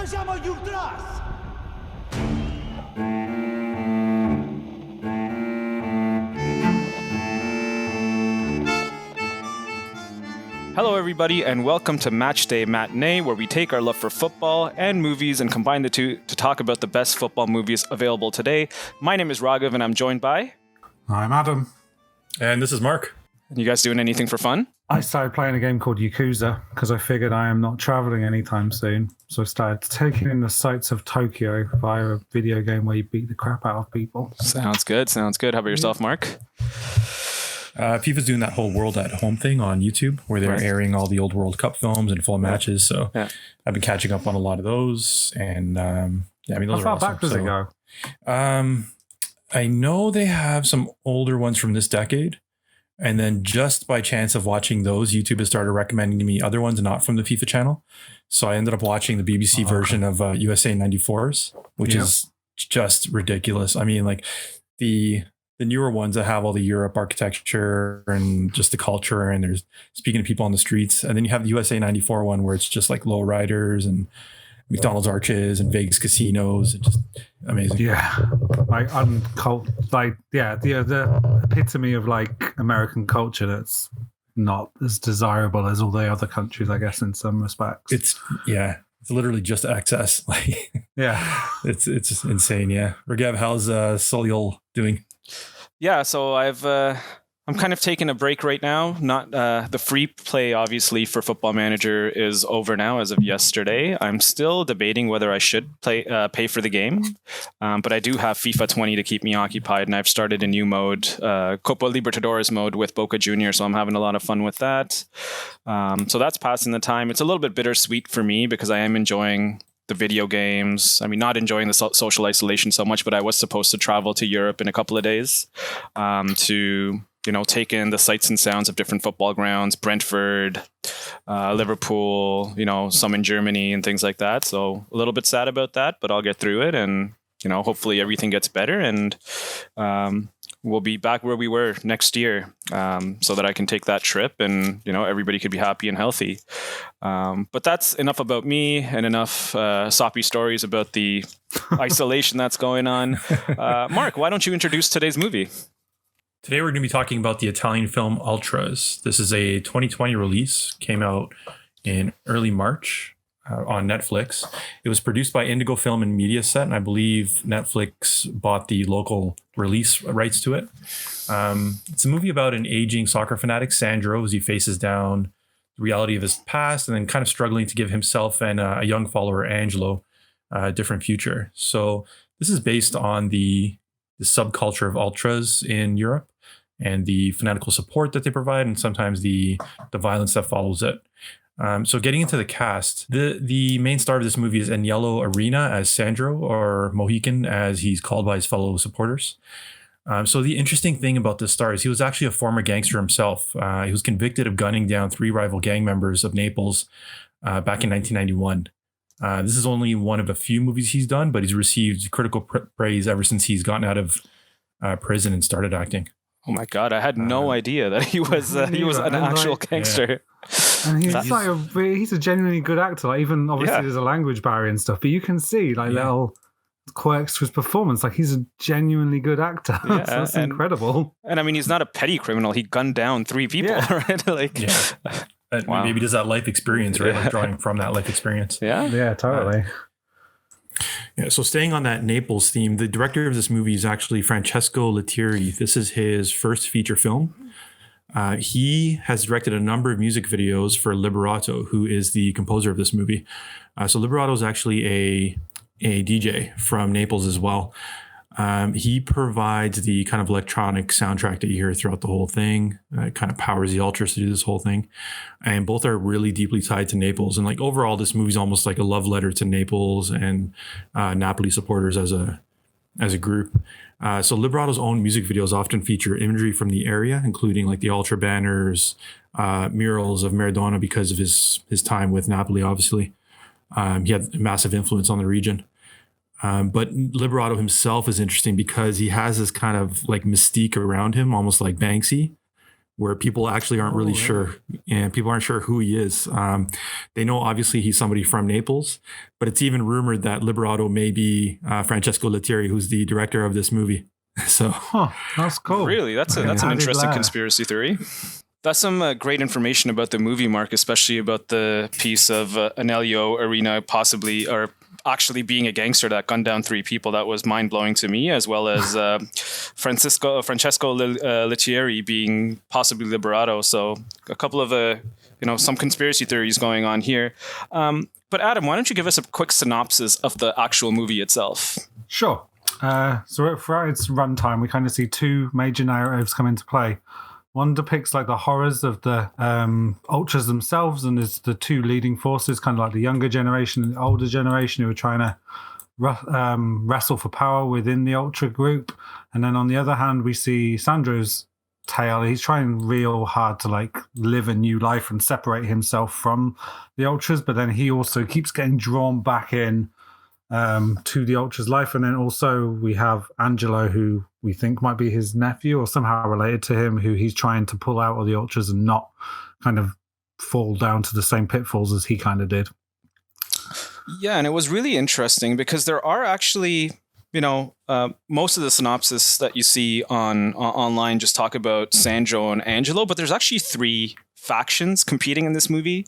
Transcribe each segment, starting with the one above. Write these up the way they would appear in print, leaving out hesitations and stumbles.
siamo gli Ultras! Hello, everybody, and welcome to Matchday Matinee, where we take our love for football and movies and combine the two to talk about the best football movies available today. My name is Raghav, and I'm joined by... I'm Adam. And this is Mark. You guys doing anything for fun? I started playing a game called Yakuza because I figured I am not traveling anytime soon. So I started taking in the sights of Tokyo via a video game where you beat the crap out of people. Sounds good. How about yourself, Mark? FIFA's doing that whole World at Home thing on YouTube where they're airing all the old World Cup films and full matches. So I've been catching up on a lot of those. And those How far are awesome. back does it go? I know they have some older ones from this decade. And then just by chance of watching those, YouTube has started recommending to me other ones not from the FIFA channel. So I ended up watching the BBC version of USA 94s, which is just ridiculous. I mean, like the newer ones that have all the Europe architecture and just the culture, and there's speaking to people on the streets. And then you have the USA 94 one where it's just like low riders and McDonald's arches and Vegas casinos. It's just amazing. Yeah. Like the epitome of like American culture that's not as desirable as all the other countries, I guess, in some respects. It's literally just access. Like it's insane. Yeah. Regav, how's Soliol doing? Yeah, so I'm kind of taking a break right now. Not the free play, obviously, for Football Manager is over now as of yesterday. I'm still debating whether I should pay for the game, but I do have FIFA 20 to keep me occupied, and I've started a new mode, Copa Libertadores mode with Boca Junior, so I'm having a lot of fun with that. So that's passing the time. It's a little bit bittersweet for me because I am enjoying the video games. I mean, not enjoying the social isolation so much, but I was supposed to travel to Europe in a couple of days to, take in the sights and sounds of different football grounds, Brentford, Liverpool, some in Germany and things like that. So a little bit sad about that, but I'll get through it. And, hopefully everything gets better and we'll be back where we were next year so that I can take that trip and, everybody could be happy and healthy. But that's enough about me and enough soppy stories about the isolation that's going on. Mark, why don't you introduce today's movie? Today we're going to be talking about the Italian film Ultras. This is a 2020 release, came out in early March on Netflix. It was produced by Indigo Film and Media Set, and I believe Netflix bought the local release rights to it. It's a movie about an aging soccer fanatic, Sandro, as he faces down the reality of his past and then kind of struggling to give himself and a young follower, Angelo, a different future. So this is based on the subculture of ultras in Europe and the fanatical support that they provide and sometimes the violence that follows it. So getting into the cast, the main star of this movie is Agnello Arena as Sandro, or Mohican as he's called by his fellow supporters. So the interesting thing about this star is he was actually a former gangster himself. He was convicted of gunning down 3 rival gang members of Naples back in 1991. This is only one of a few movies he's done, but he's received critical praise ever since he's gotten out of prison and started acting. Oh my God, I had no idea that he was an actual gangster. Yeah. And he's a genuinely good actor. Like, even obviously there's a language barrier and stuff, but you can see little quirks to his performance. Like, he's a genuinely good actor. So that's incredible. And I mean, he's not a petty criminal. He gunned down 3 people, right? Maybe just that life experience, right? Like drawing from that life experience. Yeah, totally. So staying on that Naples theme, the director of this movie is actually Francesco Lettieri. This is his first feature film. He has directed a number of music videos for Liberato, who is the composer of this movie. So Liberato is actually a DJ from Naples as well. He provides the kind of electronic soundtrack that you hear throughout the whole thing. It kind of powers the Ultras to do this whole thing. And both are really deeply tied to Naples. And like overall, this movie's almost like a love letter to Naples and Napoli supporters as a group. So Liberato's own music videos often feature imagery from the area, including like the Ultra banners, murals of Maradona because of his time with Napoli, obviously. He had a massive influence on the region. But Liberato himself is interesting because he has this kind of like mystique around him, almost like Banksy, where people actually aren't really sure, and people aren't sure who he is. They know obviously he's somebody from Naples, but it's even rumored that Liberato may be Francesco Lettieri, who's the director of this movie. So that's cool. Really, that's an interesting conspiracy theory. That's some great information about the movie, Mark, especially about the piece of Anelio Arena possibly or actually being a gangster that gunned down 3 people. That was mind-blowing to me, as well as Francesco Lettieri being possibly Liberato. So a couple of some conspiracy theories going on here. But Adam, why don't you give us a quick synopsis of the actual movie itself? Sure. So throughout its runtime, we kind of see 2 major narratives come into play. One depicts like the horrors of the ultras themselves, and is the 2 leading forces, kind of like the younger generation and the older generation, who are trying to wrestle for power within the ultra group. And then on the other hand, we see Sandro's tale. He's trying real hard to like live a new life and separate himself from the ultras, but then he also keeps getting drawn back in to the ultras life. And then also we have Angelo, who we think might be his nephew or somehow related to him, who he's trying to pull out of the ultras and not kind of fall down to the same pitfalls as he kind of did. Yeah, and it was really interesting because there are actually, most of the synopsis that you see online just talk about Sandro and Angelo, but there's actually 3 factions competing in this movie.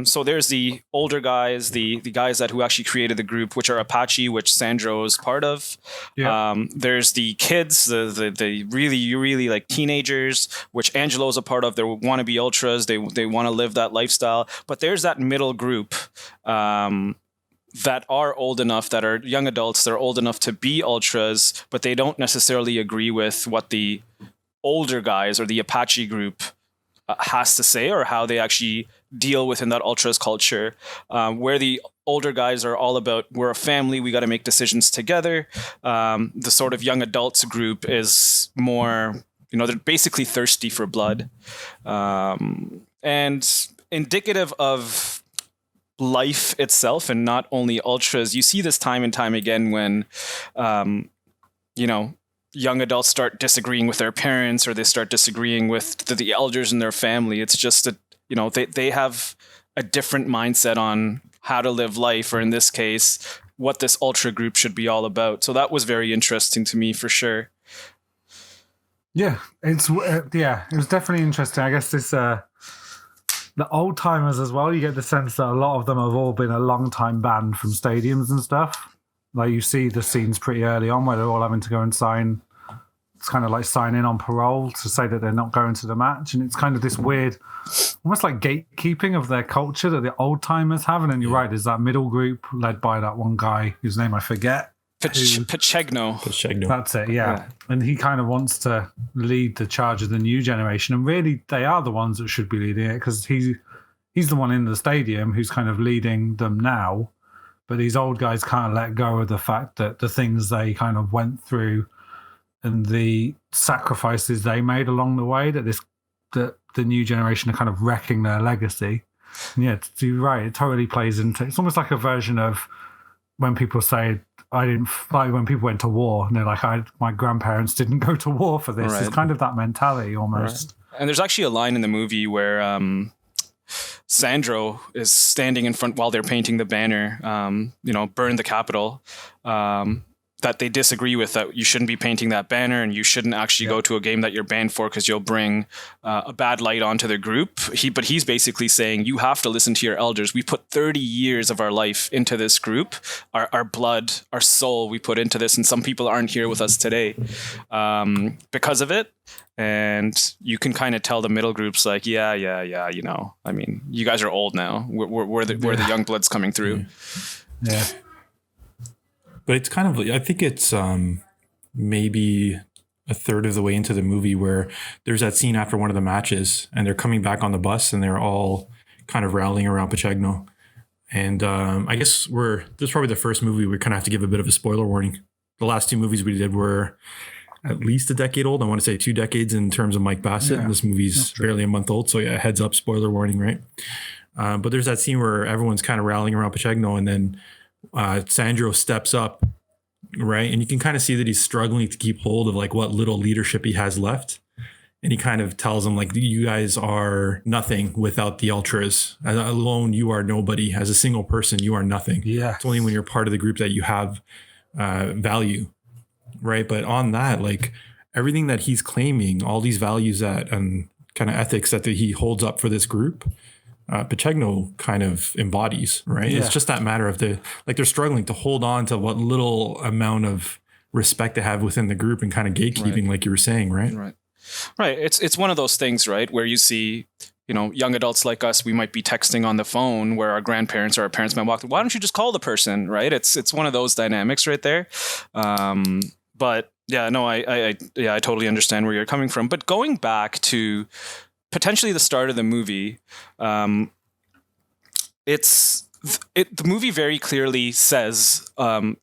So there's the older guys, the guys who actually created the group, which are Apache, which Sandro is part of. Yeah. There's the kids, the really like teenagers, which Angelo's a part of. They want to be ultras. They want to live that lifestyle. But there's that middle group that are old enough, that are young adults, they're old enough to be ultras, but they don't necessarily agree with what the older guys or the Apache group has to say, or how they actually deal within that ultras culture, where the older guys are all about, we're a family, we got to make decisions together. The sort of young adults group is more, they're basically thirsty for blood. And indicative of life itself, and not only ultras, you see this time and time again when, young adults start disagreeing with their parents, or they start disagreeing with the elders in their family. It's just that, they have a different mindset on how to live life, or in this case, what this ultra group should be all about. So that was very interesting to me for sure. Yeah, it was definitely interesting. I guess this, the old timers as well, you get the sense that a lot of them have all been a long time banned from stadiums and stuff. Like you see the scenes pretty early on where they're all having to go and sign. It's kind of like sign in on parole to say that they're not going to the match. And it's kind of this weird, almost like gatekeeping of their culture that the old timers have. And then you're right, there's that middle group led by that one guy whose name I forget. Pachegno. That's it, yeah. And he kind of wants to lead the charge of the new generation. And really, they are the ones that should be leading it, because he's the one in the stadium who's kind of leading them now. But these old guys can't let go of the fact that the things they kind of went through and the sacrifices they made along the way, that the new generation are kind of wrecking their legacy. And yeah, you're right. It totally plays into. It's almost like a version of when people say, I didn't like when people went to war, and they're like, my grandparents didn't go to war for this. Right. It's kind of that mentality almost. Right. And there's actually a line in the movie where Sandro is standing in front while they're painting the banner, burn the Capitol, that they disagree with, that you shouldn't be painting that banner and you shouldn't actually go to a game that you're banned for because you'll bring a bad light onto the group. But he's basically saying, you have to listen to your elders. We put 30 years of our life into this group, our blood, our soul we put into this, and some people aren't here with us today because of it. And you can kind of tell the middle groups like, yeah, I mean, you guys are old now. We're the young bloods coming through. Yeah. But it's kind of, I think it's maybe a third of the way into the movie where there's that scene after one of the matches and they're coming back on the bus and they're all kind of rallying around Pachegno. And I guess this is probably the first movie we kind of have to give a bit of a spoiler warning. The last 2 movies we did were at least a decade old. I want to say 2 decades in terms of Mike Bassett. Yeah, and this movie's barely a month old. So yeah, heads up, spoiler warning, right? But there's that scene where everyone's kind of rallying around Pachegno, and then Sandro steps up, right? And you can kind of see that he's struggling to keep hold of like what little leadership he has left. And he kind of tells them, like, you guys are nothing without the ultras. Alone, you are nobody. As a single person, you are nothing. Yeah. It's only when you're part of the group that you have value, right? But on that, like, everything that he's claiming, all these values that and kind of ethics that he holds up for this group, Pachegno kind of embodies, right? Yeah. It's just that matter of they're struggling to hold on to what little amount of respect they have within the group and kind of gatekeeping, like you were saying, right? Right. It's one of those things, right, where you see, young adults like us, we might be texting on the phone where our grandparents or our parents might walk. Why don't you just call the person, right? It's one of those dynamics right there. But yeah, no, I totally understand where you're coming from. But going back to potentially the start of the movie, the movie very clearly says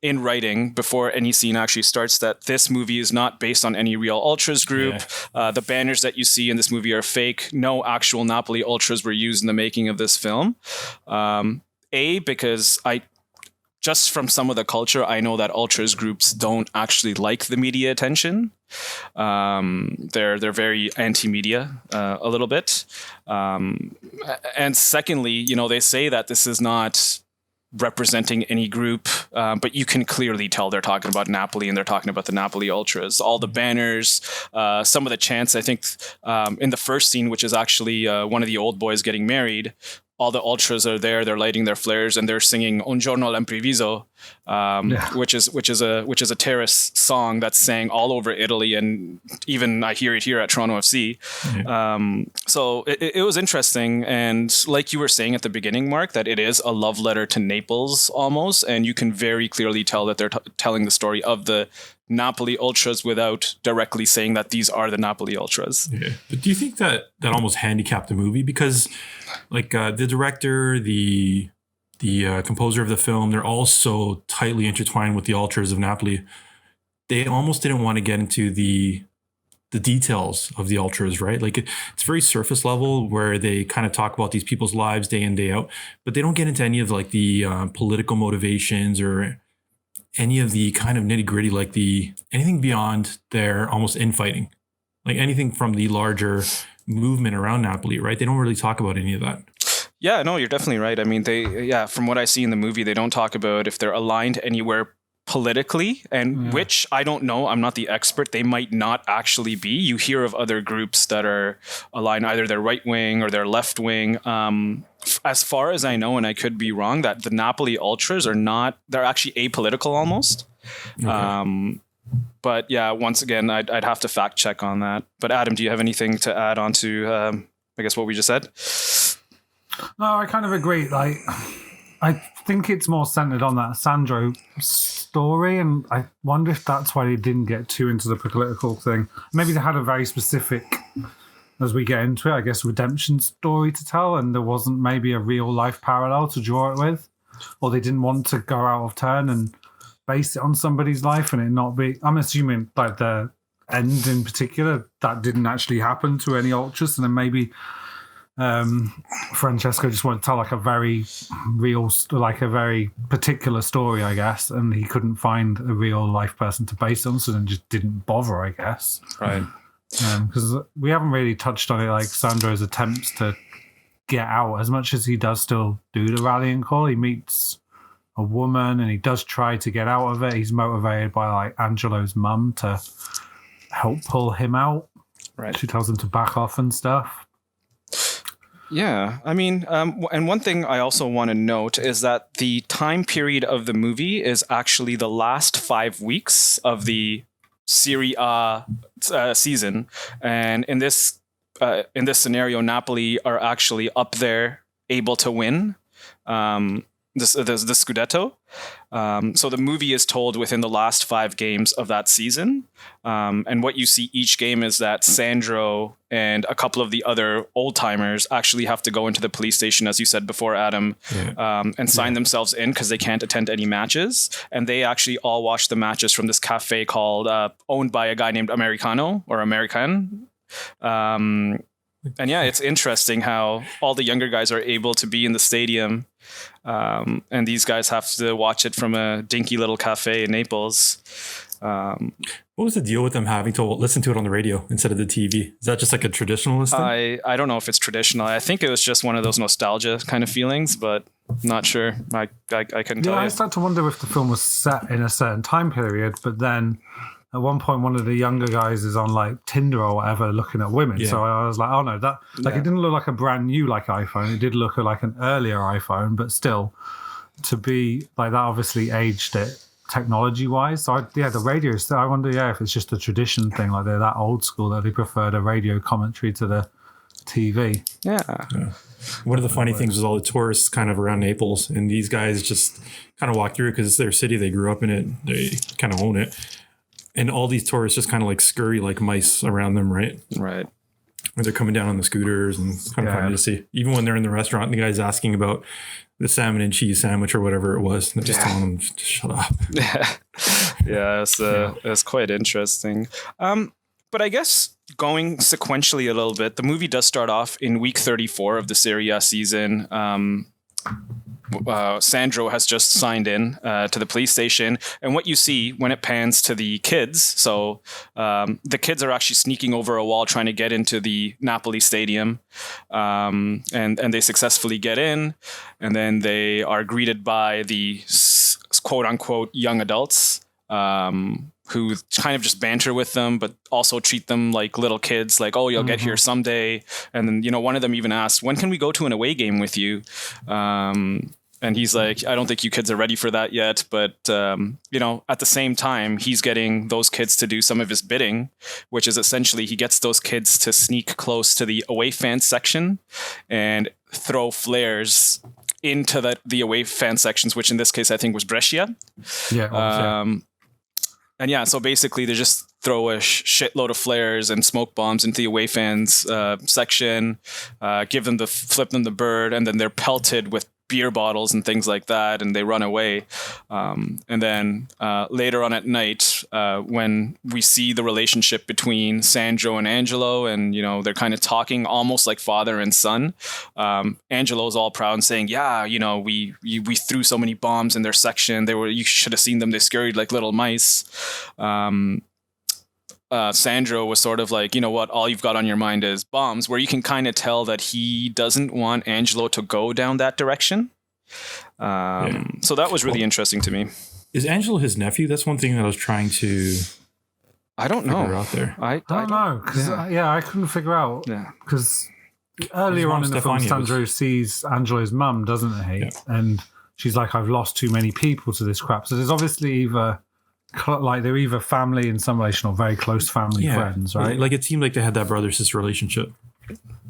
in writing before any scene actually starts that this movie is not based on any real Ultras group. Yeah. The banners that you see in this movie are fake. No actual Napoli Ultras were used in the making of this film. Because just from some of the culture, I know that Ultras groups don't actually like the media attention. They're very anti-media a little bit. And secondly, they say that this is not representing any group, but you can clearly tell they're talking about Napoli and they're talking about the Napoli Ultras. All the banners, some of the chants, I think in the first scene, which is actually one of the old boys getting married, all the Ultras are there. They're lighting their flares and they're singing "Un giorno all'improvviso," which is a terrace song that's sang all over Italy, and even I hear it here at Toronto FC. Mm-hmm. So it was interesting, and like you were saying at the beginning, Mark, that it is a love letter to Naples almost, and you can very clearly tell that they're telling the story of the Napoli Ultras without directly saying that these are the Napoli Ultras. Yeah. But do you think that almost handicapped the movie? Because like the director, the composer of the film, they're all so tightly intertwined with the Ultras of Napoli. They almost didn't want to get into the details of the Ultras, right? Like it's very surface level where they kind of talk about these people's lives day in, day out, but they don't get into any of like the political motivations or any of the kind of nitty gritty, like anything beyond their almost infighting, like anything from the larger movement around Napoli, right? They don't really talk about any of that. Yeah, no, you're definitely right. I mean, from what I see in the movie, they don't talk about if they're aligned anywhere politically, and which I don't know. I'm not the expert. They might not actually be. You hear of other groups that are aligned, either they're right wing or they're left wing. As far as I know, and I could be wrong, that the Napoli Ultras they're actually apolitical almost. Okay. But yeah, once again, I'd have to fact check on that. But Adam, do you have anything to add on to, I guess, what we just said? No, I kind of agree. Like, I think it's more centered on that Sandro story, and I wonder if that's why they didn't get too into the political thing. Maybe they had a very specific, as we get into it, I guess, redemption story to tell, and there wasn't maybe a real life parallel to draw it with, or they didn't want to go out of turn and base it on somebody's life and it not be. I'm assuming like the end in particular that didn't actually happen to any Ultras, and then maybe Francesco just wanted to tell like a very real, like a very particular story, I guess, and he couldn't find a real life person to base it on, so then just didn't bother, I guess. Right. Because we haven't really touched on it, like Sandro's attempts to get out, as much as he does still do the rallying call. He meets a woman and he does try to get out of it. He's motivated by like Angelo's mum to help pull him out. Right. She tells him to back off and stuff. Yeah, I mean, and one thing I also want to note is that the time period of the movie is actually the last 5 weeks of the Serie A season, and in this scenario, Napoli are actually up there, able to win the Scudetto. So the movie is told within the last 5 games of that season. And what you see each game is that Sandro and a couple of the other old timers actually have to go into the police station, as you said before, Adam, and sign themselves in because they can't attend any matches. And they actually all watch the matches from this cafe called, owned by a guy named Americano or American. And yeah, it's interesting how all the younger guys are able to be in the stadium, and these guys have to watch it from a dinky little cafe in Naples. What was the deal with them having to listen to it on the radio instead of the TV? Is that just like a traditionalist thing? I don't know if it's traditional. I think it was just one of those nostalgia kind of feelings, but not sure. I couldn't tell you. I start to wonder if the film was set in a certain time period, but then at one point one of the younger guys is on like Tinder or whatever looking at women. So I was like, oh no, that it didn't look like a brand new like iPhone. It did look like an earlier iPhone, but still to be like that obviously aged it technology wise. So the radio is I wonder if it's just a tradition thing, like they're that old school that they prefer the radio commentary to the TV. Yeah. One of the funny things was all the tourists kind of around Naples, and these guys just kind of walk through because it's their city, they grew up in it, they kind of own it. And all these tourists just kind of like scurry like mice around them, right? Right. Or they're coming down on the scooters, and it's kind of funny to see. Even when they're in the restaurant, and the guy's asking about the salmon and cheese sandwich or whatever it was, and they're just telling them to shut up. It's quite interesting. But I guess going sequentially a little bit, the movie does start off in week 34 of the Serie A season. Sandro has just signed in to the police station, and what you see when it pans to the kids, so the kids are actually sneaking over a wall trying to get into the Napoli stadium, and they successfully get in, and then they are greeted by the quote-unquote young adults who kind of just banter with them, but also treat them like little kids, like, oh, you'll get here someday. And then, one of them even asked, when can we go to an away game with you? And he's like, I don't think you kids are ready for that yet. But, at the same time, he's getting those kids to do some of his bidding, which is essentially he gets those kids to sneak close to the away fan section and throw flares into the away fan sections, which in this case, I think was Brescia. So basically they just throw a shitload of flares and smoke bombs into the away fans section, flip them the bird, and then they're pelted with beer bottles and things like that, and they run away. And then later on at night, when we see the relationship between Sandro and Angelo, and they're kind of talking almost like father and son. Angelo's all proud and saying, we threw so many bombs in their section. You should have seen them. They scurried like little mice. Sandro was sort of like, what, all you've got on your mind is bombs, where you can kind of tell that he doesn't want Angelo to go down that direction. So that was really interesting to me. Is Angelo his nephew? That's one thing that I was trying to I don't know. Out there. I don't know, because I couldn't figure out, because earlier on in the film, Sandro sees Angelo's mum, doesn't he? Yeah. And she's like, I've lost too many people to this crap. So there's obviously either like they're either family in some relation or very close family friends, right? Like it seemed like they had that brother-sister relationship.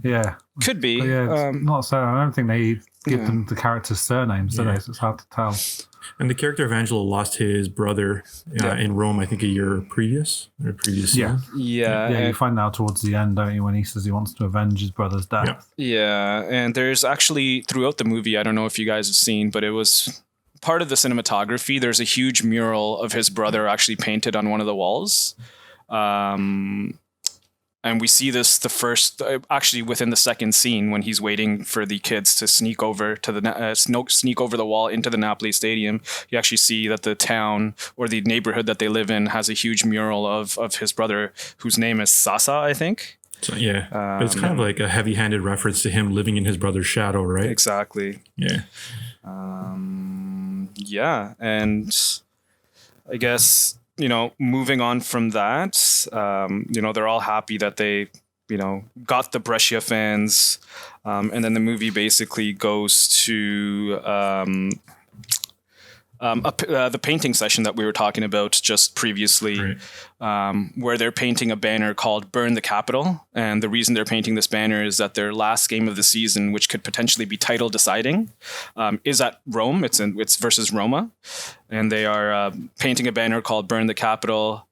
Yeah. Could be. But not so. I don't think they give them the characters' surnames, do they? So it's hard to tell. And the character of Angelo lost his brother in Rome, I think, a year previous. Yeah, you find out towards the end, don't you, when he says he wants to avenge his brother's death. Yeah, and there's actually, throughout the movie, I don't know if you guys have seen, but it was part of the cinematography. There's a huge mural of his brother actually painted on one of the walls. And we see this actually within the second scene when he's waiting for the kids to sneak over to sneak over the wall into the Napoli stadium. You actually see that the town or the neighborhood that they live in has a huge mural of his brother, whose name is Sasa, I think. So, but it's kind of like a heavy-handed reference to him living in his brother's shadow, right? Exactly. Yeah. And I guess, moving on from that, they're all happy that they, got the Brescia fans. And then the movie basically goes to the painting session that we were talking about just previously, where they're painting a banner called Burn the Capitol. And the reason they're painting this banner is that their last game of the season, which could potentially be title deciding, is at Rome. It's versus Roma. And they are painting a banner called Burn the Capitol.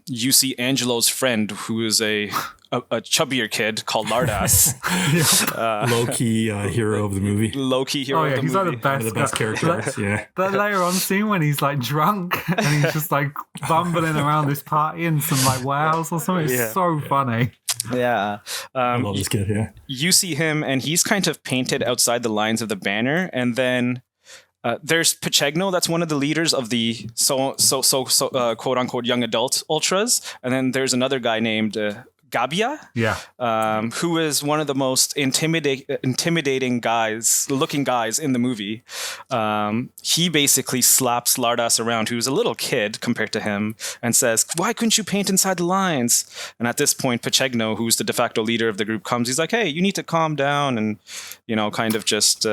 You see Angelo's friend, who is a chubbier kid called Lardass. Low-key hero of the movie. Low-key hero of the movie. He's like one of the best characters. That later on scene when he's like drunk and he's just like bumbling around this party in some like warehouse or something. It's so funny. Yeah. I love this kid, You see him and he's kind of painted outside the lines of the banner, and then There's Pachegno, that's one of the leaders of the quote unquote young adult ultras, and then there's another guy named Gabbia, who is one of the most intimidating looking guys in the movie. He basically slaps Lardas around, who's a little kid compared to him, and says, "Why couldn't you paint inside the lines?" And at this point, Pachegno, who's the de facto leader of the group, comes. He's like, "Hey, you need to calm down," and kind of just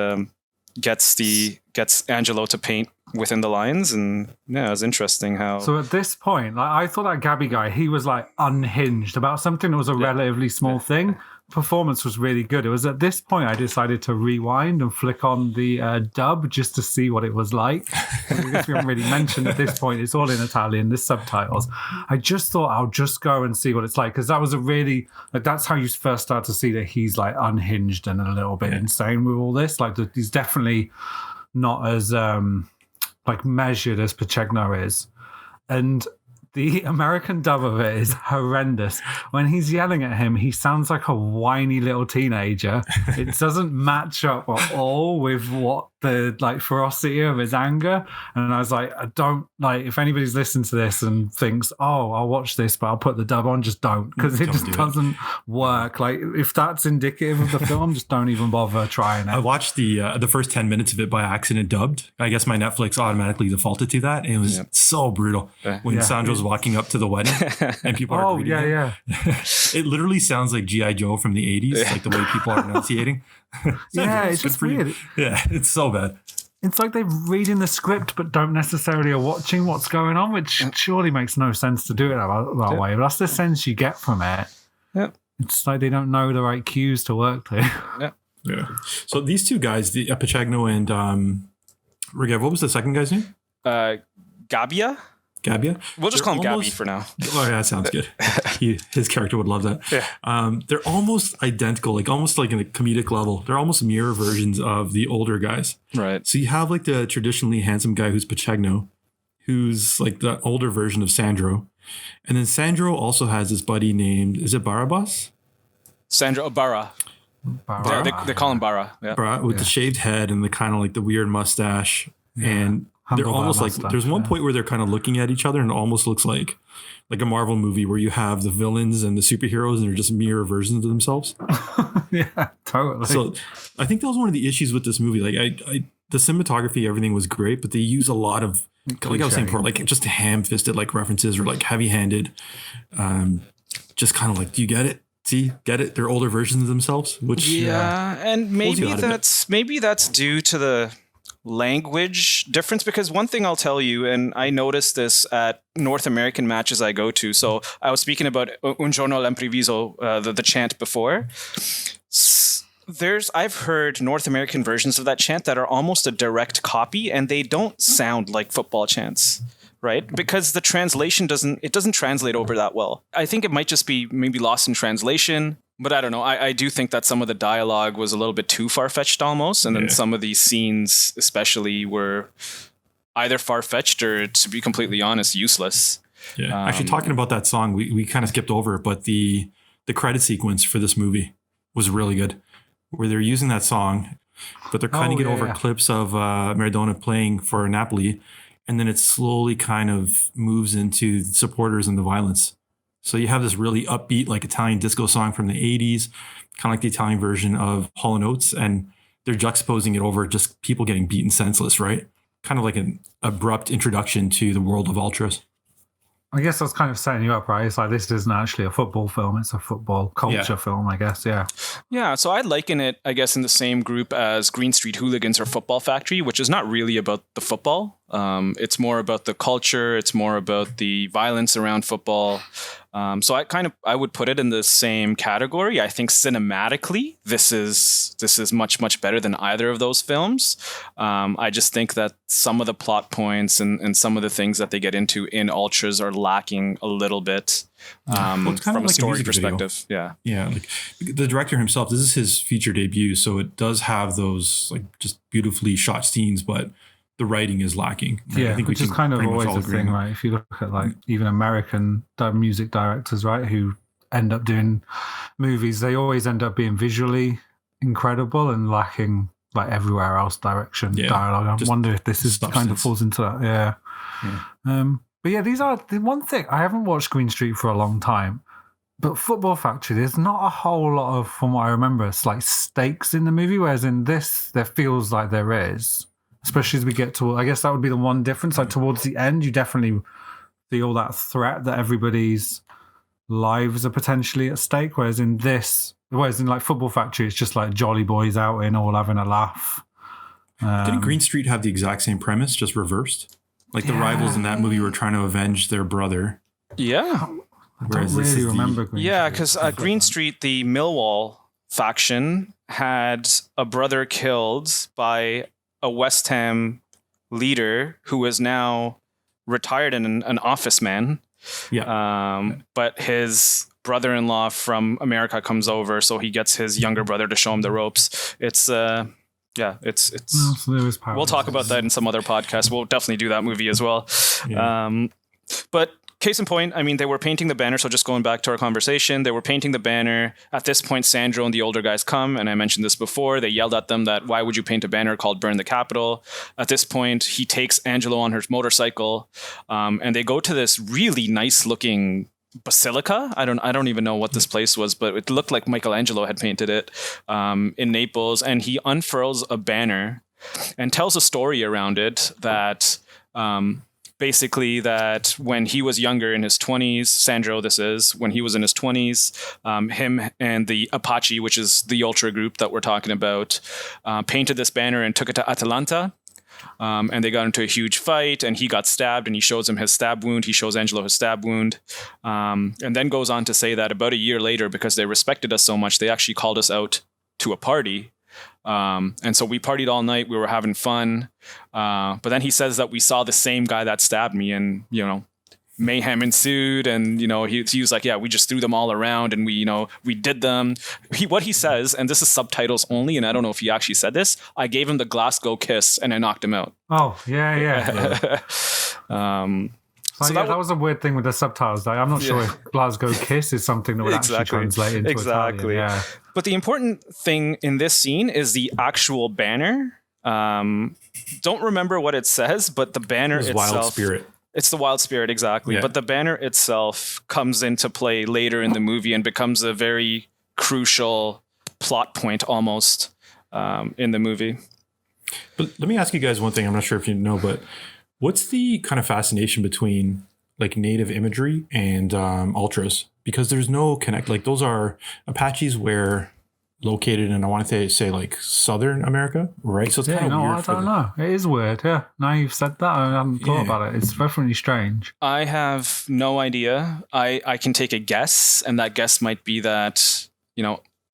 gets Angelo to paint within the lines. And it was interesting how. So at this point, I thought that Gabby guy, he was unhinged about something that was a relatively small thing. Performance was really good. It was at this point I decided to rewind and flick on the dub just to see what it was like. I guess we haven't really mentioned at this point, it's all in Italian, there's subtitles. I just thought I'll just go and see what it's like, because that was a really, that's how you first start to see that he's unhinged and a little bit insane with all this. He's definitely not as measured as Pachegno is. And the American dub of it is horrendous. When he's yelling at him, he sounds like a whiny little teenager. It doesn't match up at all with what the ferocity of his anger. And I was like, I don't if anybody's listening to this and thinks, oh, I'll watch this, but I'll put the dub on, just don't, because it just doesn't work. If that's indicative of the film, just don't even bother trying it. I watched the first 10 minutes of it by accident dubbed. I guess my Netflix automatically defaulted to that. And it was so brutal when Sandro's walking up to the wedding and people are greeting him. It literally sounds like G.I. Joe from the 80s, the way people are enunciating. It's just weird. Yeah, it's so bad. It's like they're reading the script but don't necessarily are watching what's going on, which surely makes no sense to do it that way. But that's the sense you get from it. Yeah. It's like they don't know the right cues to work to. Yeah. So these two guys, the Pachegno and Regev, what was the second guy's name? Gabbia? We'll just call him Gabby for now. Oh, yeah, that sounds good. His character would love that. Yeah. They're almost identical, almost in a comedic level. They're almost mirror versions of the older guys. Right. So you have the traditionally handsome guy who's Pachegno, who's the older version of Sandro. And then Sandro also has his buddy named, is it Barabbas? Sandro Barra. They call him Barra. Yeah. Barra, with the shaved head and the kind of the weird mustache. Yeah. And they're almost there's one point where they're kind of looking at each other and it almost looks like a Marvel movie where you have the villains and the superheroes and they're just mirror versions of themselves. Yeah, totally. So I think that was one of the issues with this movie. The cinematography, everything was great, but they use a lot of, like I was saying before, just ham-fisted references or heavy-handed, just kind of do you get it? See, get it? They're older versions of themselves, which and maybe that's due to the language difference, because one thing I'll tell you, and I noticed this at North American matches I go to, so I was speaking about Un giorno all'improvviso, the chant before. I've heard North American versions of that chant that are almost a direct copy, and they don't sound like football chants, right? Because the translation doesn't translate over that well. I think it might just be maybe lost in translation. But I don't know. I do think that some of the dialogue was a little bit too far-fetched almost. And then some of these scenes especially were either far-fetched or, to be completely honest, useless. Yeah. Actually, talking about that song, we kind of skipped over it, but the credit sequence for this movie was really good, where they're using that song, but they're cutting it over clips of Maradona playing for Napoli. And then it slowly kind of moves into supporters and the violence. So you have this really upbeat, Italian disco song from the 80s, kind of like the Italian version of Hall & Oates, and they're juxtaposing it over just people getting beaten senseless, right? Kind of like an abrupt introduction to the world of ultras. I guess that's kind of setting you up, right? It's this isn't actually a football film. It's a football culture film, I guess, Yeah, so I'd liken it, I guess, in the same group as Green Street Hooligans or Football Factory, which is not really about the football. It's more about the culture. It's more about the violence around football. So I would put it in the same category. I think cinematically, this is much, much better than either of those films. I just think that some of the plot points and some of the things that they get into in Ultras are lacking a little bit from a story perspective. Yeah. The director himself, this is his feature debut, so it does have those just beautifully shot scenes, but the writing is lacking. Yeah, I think which is kind of always a thing, right? If you look at even American music directors, right, who end up doing movies, they always end up being visually incredible and lacking like everywhere else direction dialogue. I wonder if this is kind of falls into that. Yeah. But yeah, these are the one thing. I haven't watched Green Street for a long time, but Football Factory, there's not a whole lot of, from what I remember, it's like stakes in the movie, whereas in this, there feels like there is. Especially as we get to, I guess that would be the one difference. Like towards the end, you definitely feel that threat that everybody's lives are potentially at stake. Whereas in like Football Factory, it's just like jolly boys out in all having a laugh. Didn't Green Street have the exact same premise, just reversed? Like the rivals in that movie were trying to avenge their brother. Yeah. I don't really remember Green Street. Yeah, because Green Street, the Millwall faction, had a brother killed by a West Ham leader who is now retired and an office man. Yeah. But his brother-in-law from America comes over, so he gets his younger brother to show him the ropes. It's we'll talk about that in some other podcast. We'll definitely do that movie as well. Yeah. But case in point, I mean, they were painting the banner. So just going back to our conversation, they were painting the banner. At this point, Sandro and the older guys come, and I mentioned this before. They yelled at them that, why would you paint a banner called Burn the Capitol? At this point, he takes Angelo on her motorcycle, and they go to this really nice looking basilica. I don't even know what this place was, but it looked like Michelangelo had painted it in Naples. And he unfurls a banner and tells a story around it that basically that when he was younger in his 20s, Sandro, when he was in his 20s, him and the Apache, which is the ultra group that we're talking about, painted this banner and took it to Atalanta. And they got into a huge fight, and he got stabbed, and he shows him his stab wound. He shows Angelo his stab wound, and then goes on to say that about a year later, because they respected us so much, they actually called us out to a party. And so we partied all night. We were having fun. But then he says that we saw the same guy that stabbed me, and, mayhem ensued. And, he was like, yeah, we just threw them all around, and we did them. What he says, and this is subtitles only, and I don't know if he actually said this, I gave him the Glasgow kiss and I knocked him out. Oh, yeah. So that was a weird thing with the subtitles. I'm not sure if Glasgow kiss is something that would actually translate into Italian. Yeah. But the important thing in this scene is the actual banner. Don't remember what it says, but the banner itself... Wild Spirit. It's the Wild Spirit, exactly. Yeah. But the banner itself comes into play later in the movie and becomes a very crucial plot point almost in the movie. But let me ask you guys one thing. I'm not sure if you know, but what's the kind of fascination between like native imagery and ultras? Because there's no connect. Like those are Apaches were located in, I want to say like Southern America, right? So it's kind of weird. I don't know. It is weird. Yeah. Now you've said that, I haven't thought about it. It's definitely strange. I have no idea. I can take a guess, and that guess might be that,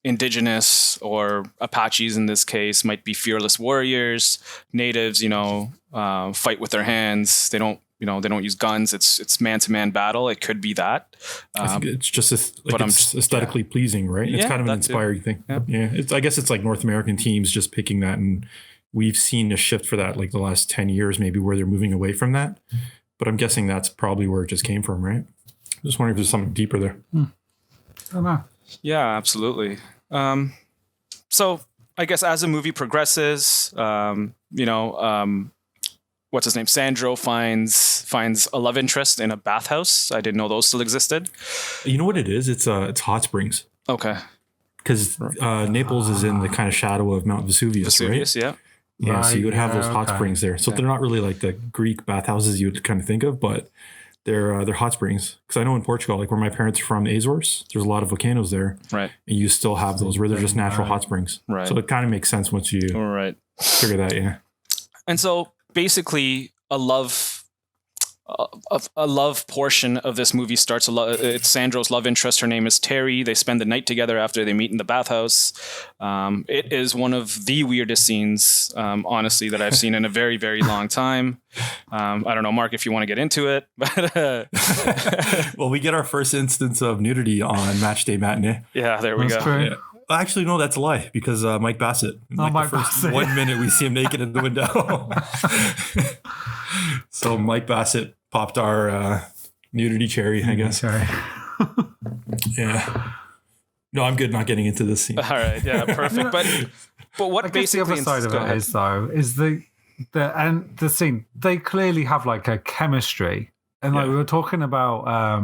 indigenous or Apaches in this case might be fearless warriors. Natives, fight with their hands. They don't use guns. It's man-to-man battle. It could be that. I think it's just it's aesthetically pleasing, right? It's kind of an inspiring thing. Yeah. I guess it's like North American teams just picking that, and we've seen a shift for that like the last 10 years maybe where they're moving away from that. But I'm guessing that's probably where it just came from, right? Just wondering if there's something deeper there. I don't know. Yeah, absolutely. So I guess as the movie progresses, what's his name? Sandro finds a love interest in a bathhouse. I didn't know those still existed. You know what it is? It's hot springs. Okay. Because Naples is in the kind of shadow of Mount Vesuvius, right? Yeah. Yeah, right, so you would have those hot springs there. So they're not really like the Greek bathhouses you would kind of think of, but they're hot springs. Because I know in Portugal, like where my parents are from, the Azores, there's a lot of volcanoes there. Right. And you still have those where they're just natural hot springs. Right. So it kind of makes sense once you figure that, yeah. And so basically a love portion of this movie starts. It's Sandro's love interest. Her name is Terry. They spend the night together after they meet in the bathhouse. It is one of the weirdest scenes, honestly, that I've seen in a very, very long time. I don't know, Mark, if you want to get into it. But well, we get our first instance of nudity on Match Day Matinee. Yeah, there we go. Yeah. Actually, no, that's a lie because Mike Bassett. Mike Bassett. 1 minute we see him naked in the window. So Mike Bassett popped our nudity cherry, I guess. Sorry. Yeah. No, I'm good not getting into this scene. All right, yeah, perfect. But what basically the other side of it is though is the scene. They clearly have like a chemistry, and like we were talking about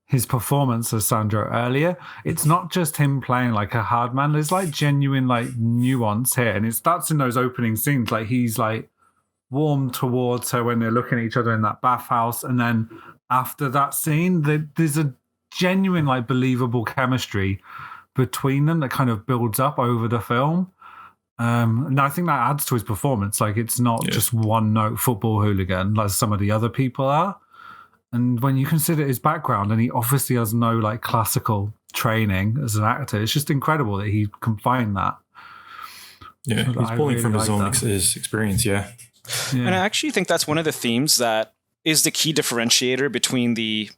his performance as Sandro earlier. It's not just him playing like a hard man. There's like genuine like nuance here, and that's in those opening scenes. Like he's like warm towards her when they're looking at each other in that bathhouse, and then after that scene, there's a genuine like believable chemistry between them that kind of builds up over the film. And I think that adds to his performance. Like it's not just one note football hooligan like some of the other people are. And when you consider his background, and he obviously has no like classical training as an actor, it's just incredible that he can find that. Yeah, so he's pulling from his own his experience. Yeah. And I actually think that's one of the themes that is the key differentiator between the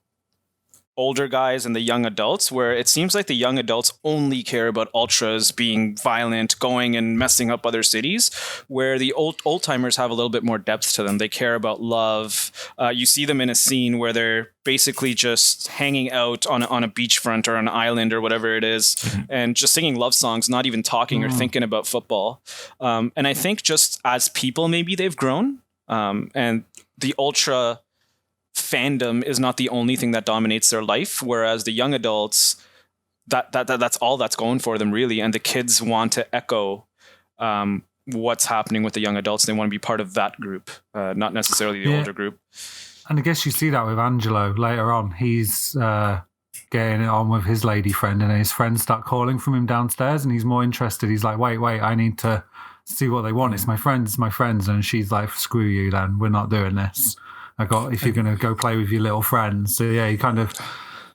older guys and the young adults, where it seems like the young adults only care about ultras being violent, going and messing up other cities, where the old timers have a little bit more depth to them. They care about love. You see them in a scene where they're basically just hanging out on a beachfront or an island or whatever it is, and just singing love songs, not even talking or thinking about football. And I think just as people, maybe they've grown, and the ultra fandom is not the only thing that dominates their life, whereas the young adults, that's all that's going for them really, and the kids want to echo what's happening with the young adults. They want to be part of that group, not necessarily the older group. And I guess you see that with Angelo later on. He's getting it on with his lady friend, and his friends start calling from him downstairs, and he's more interested. He's like, wait, I need to see what they want. It's my friends. And she's like, screw you then, we're not doing this. If you're going to go play with your little friends. So yeah, he kind of,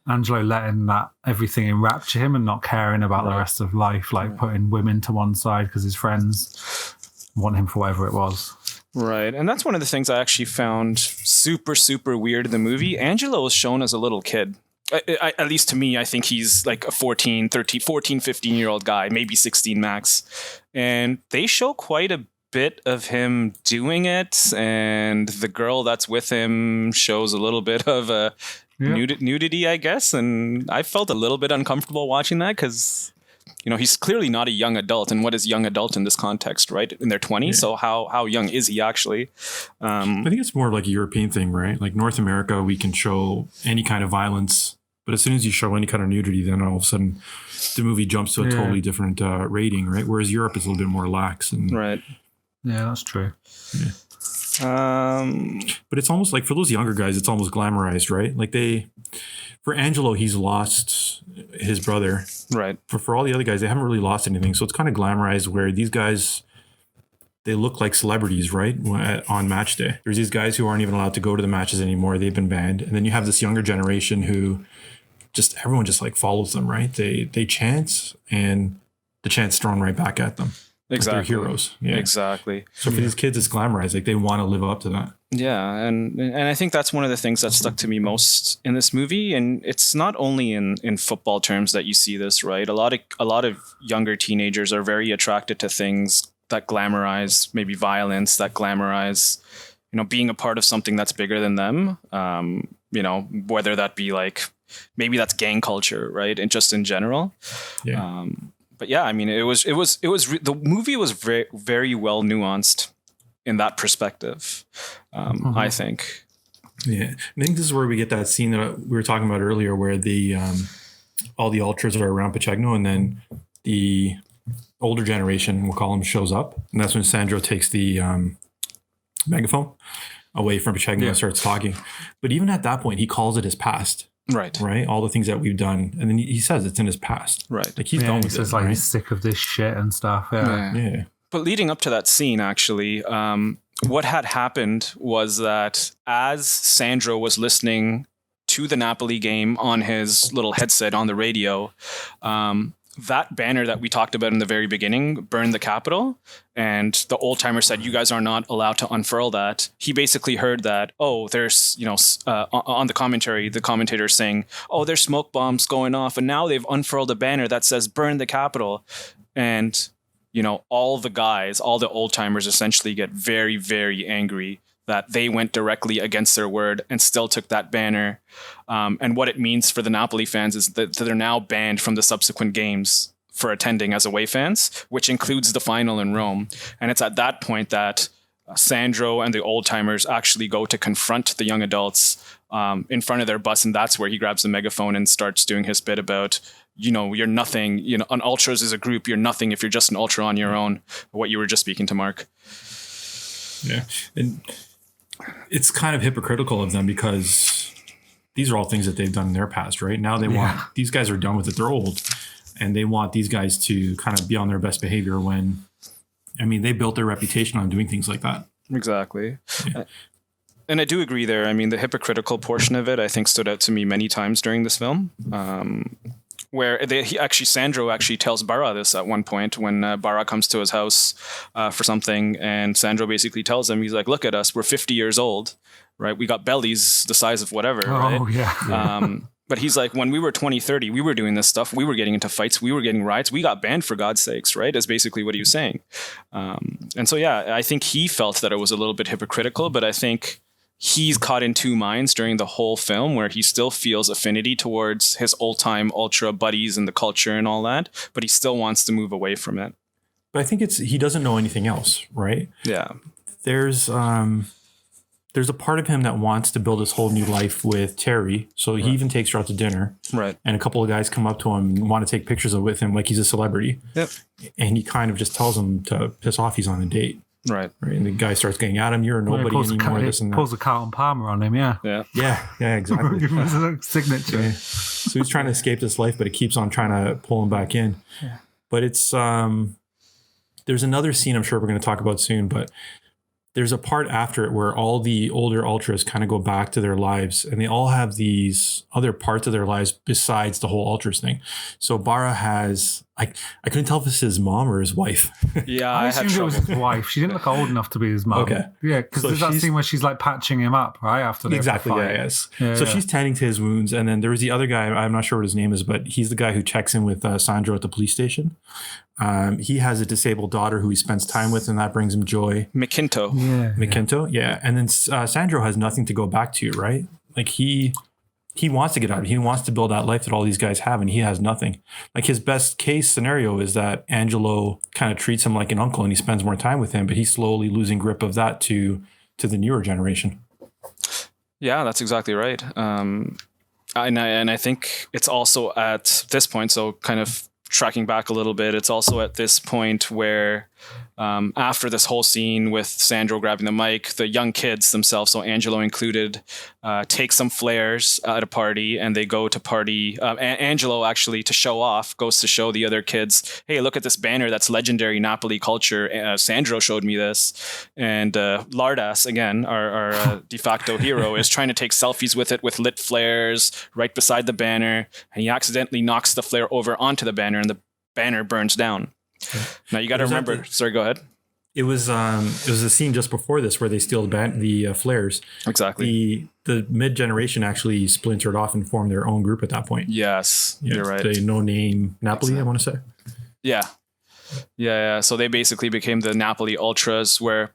Angelo letting that everything enrapture him and not caring about the rest of life, like putting women to one side because his friends want him for whatever it was. Right. And that's one of the things I actually found super, super weird in the movie. Angelo was shown as a little kid. At least to me, I think he's like a 14, 15-year-old guy, maybe 16 max. And they show quite a bit of him doing it, and the girl that's with him shows a little bit of nudity, I guess. And I felt a little bit uncomfortable watching that because, he's clearly not a young adult. And what is young adult in this context, right? In their 20s. Yeah. So how young is he actually? I think it's more like a European thing, right? Like North America, we can show any kind of violence, but as soon as you show any kind of nudity, then all of a sudden the movie jumps to a totally different rating, right? Whereas Europe is a little bit more lax. Right. Yeah, that's true. Yeah. But it's almost like for those younger guys, it's almost glamorized, right? Like for Angelo, he's lost his brother. Right. For all the other guys, they haven't really lost anything. So it's kind of glamorized where these guys, they look like celebrities, right? On match day. There's these guys who aren't even allowed to go to the matches anymore. They've been banned. And then you have this younger generation who everyone just like follows them, right? They chant, and the chant's thrown right back at them. Exactly. Like they're heroes. Yeah. Exactly. So for these kids, it's glamorized. Like they want to live up to that. Yeah. And I think that's one of the things that stuck to me most in this movie. And it's not only in football terms that you see this, right? A lot of younger teenagers are very attracted to things that glamorize maybe violence, that glamorize, being a part of something that's bigger than them. Whether that be like, maybe that's gang culture, right? And just in general. Yeah. But yeah, I mean, the movie was very, very well nuanced in that perspective, I think. Yeah. I think this is where we get that scene that we were talking about earlier where all the ultras are around Pacegno, and then the older generation, we'll call them, shows up. And that's when Sandro takes the megaphone away from Pacegno and starts talking. But even at that point, he calls it his past. Right. All the things that we've done. And then he says it's in his past. Right. Like he's done with it. He says like he's sick of this shit and stuff. Yeah. But leading up to that scene, actually, what had happened was that as Sandro was listening to the Napoli game on his little headset on the radio, that banner that we talked about in the very beginning, Burn the Capitol, and the old timer said, you guys are not allowed to unfurl that. He basically heard that, there's, on the commentary, the commentator saying, there's smoke bombs going off, and now they've unfurled a banner that says Burn the Capitol. And, all the guys, all the old timers essentially get very, very angry that they went directly against their word and still took that banner. And what it means for the Napoli fans is that they're now banned from the subsequent games for attending as away fans, which includes the final in Rome. And it's at that point that Sandro and the old timers actually go to confront the young adults in front of their bus. And that's where he grabs the megaphone and starts doing his bit about, you're nothing, an ultras is a group. You're nothing if you're just an ultra on your own. What you were just speaking to Mark. Yeah. And it's kind of hypocritical of them because these are all things that they've done in their past, right? Now they want, these guys are done with it. They're old and they want these guys to kind of be on their best behavior when, they built their reputation on doing things like that. Exactly. Yeah. And I do agree there. The hypocritical portion of it, I think, stood out to me many times during this film. Where Sandro actually tells Barra this at one point when Barra comes to his house for something, and Sandro basically tells him, he's like, look at us, we're 50 years old, right? We got bellies the size of whatever, right? Oh, yeah. But he's like, when we were 20, 30, we were doing this stuff. We were getting into fights. We were getting riots. We got banned for God's sakes, right? Is basically what he was saying. And so, I think he felt that it was a little bit hypocritical, but I think he's caught in two minds during the whole film where he still feels affinity towards his old-time ultra buddies and the culture and all that, but he still wants to move away from it. But I think he doesn't know anything else, right? Yeah. There's a part of him that wants to build this whole new life with Terry. So he even takes her out to dinner. Right. And a couple of guys come up to him and want to take pictures with him like he's a celebrity. Yep. And he kind of just tells them to piss off he's on a date. Right. And the guy starts getting at him. You're a nobody anymore. This and that. Pulls a Carlton Palmer on him. Yeah. Yeah, exactly. Signature. Yeah. So he's trying to escape this life, but it keeps on trying to pull him back in. Yeah. But it's, there's another scene I'm sure we're going to talk about soon, but there's a part after it where all the older ultras kind of go back to their lives and they all have these other parts of their lives besides the whole ultras thing. So Barra has, I couldn't tell if it's his mom or his wife. Yeah, I assumed it was his wife. She didn't look old enough to be his mom. Okay. Yeah, because there's that scene where she's like patching him up, right? After the Exactly, fight. Yes. So she's tending to his wounds. And then there was the other guy, I'm not sure what his name is, but he's the guy who checks in with Sandro at the police station. He has a disabled daughter who he spends time with, and that brings him joy. McKinto. Yeah. And then Sandro has nothing to go back to, right? Like he wants to get out. He wants to build that life that all these guys have, and he has nothing. Like his best case scenario is that Angelo kind of treats him like an uncle, and he spends more time with him, but he's slowly losing grip of that to the newer generation. Yeah, that's exactly right. And I think it's also at this point, so kind of tracking back a little bit, it's also at this point where after this whole scene with Sandro grabbing the mic, the young kids themselves, so Angelo included, take some flares at a party and they go to party. Angelo actually, to show off, goes to show the other kids, hey, look at this banner that's legendary Napoli culture. Sandro showed me this. And Lardas, again, our de facto hero, is trying to take selfies with it with lit flares right beside the banner. And he accidentally knocks the flare over onto the banner and the banner burns down. Okay. Now you got to remember. Sorry, go ahead. It was a scene just before this where they steal the flares. Exactly. The mid generation actually splintered off and formed their own group at that point. Yes, you're right. The No Name Napoli, exactly. I want to say. Yeah. So they basically became the Napoli Ultras, where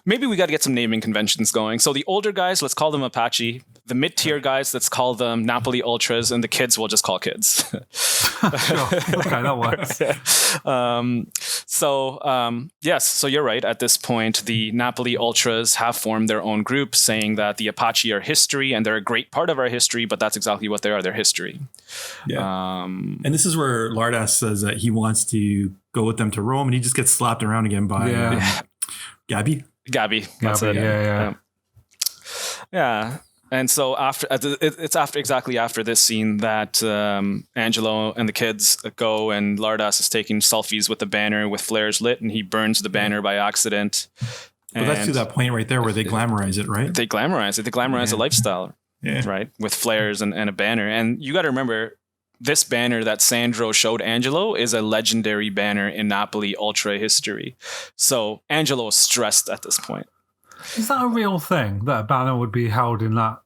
maybe we got to get some naming conventions going. So the older guys, let's call them Apache. The mid-tier guys, let's call them Napoli Ultras, and the kids we'll just call kids. Sure. Okay, that works. Yes, so you're right. At this point, the Napoli Ultras have formed their own group, saying that the Apache are history, and they're a great part of our history, but that's exactly what they are. They're history. Yeah. And this is where Lardas says that he wants to go with them to Rome, and he just gets slapped around again by Gabby. That's it. Yeah. And so exactly after this scene that Angelo and the kids go, and Lardas is taking selfies with the banner with flares lit, and he burns the banner by accident. But that's to that point right there where they glamorize it, right? They glamorize it. They glamorize the lifestyle, right? With flares and a banner. And you got to remember, this banner that Sandro showed Angelo is a legendary banner in Napoli Ultra history. So Angelo is stressed at this point. Is that a real thing, that a banner would be held in that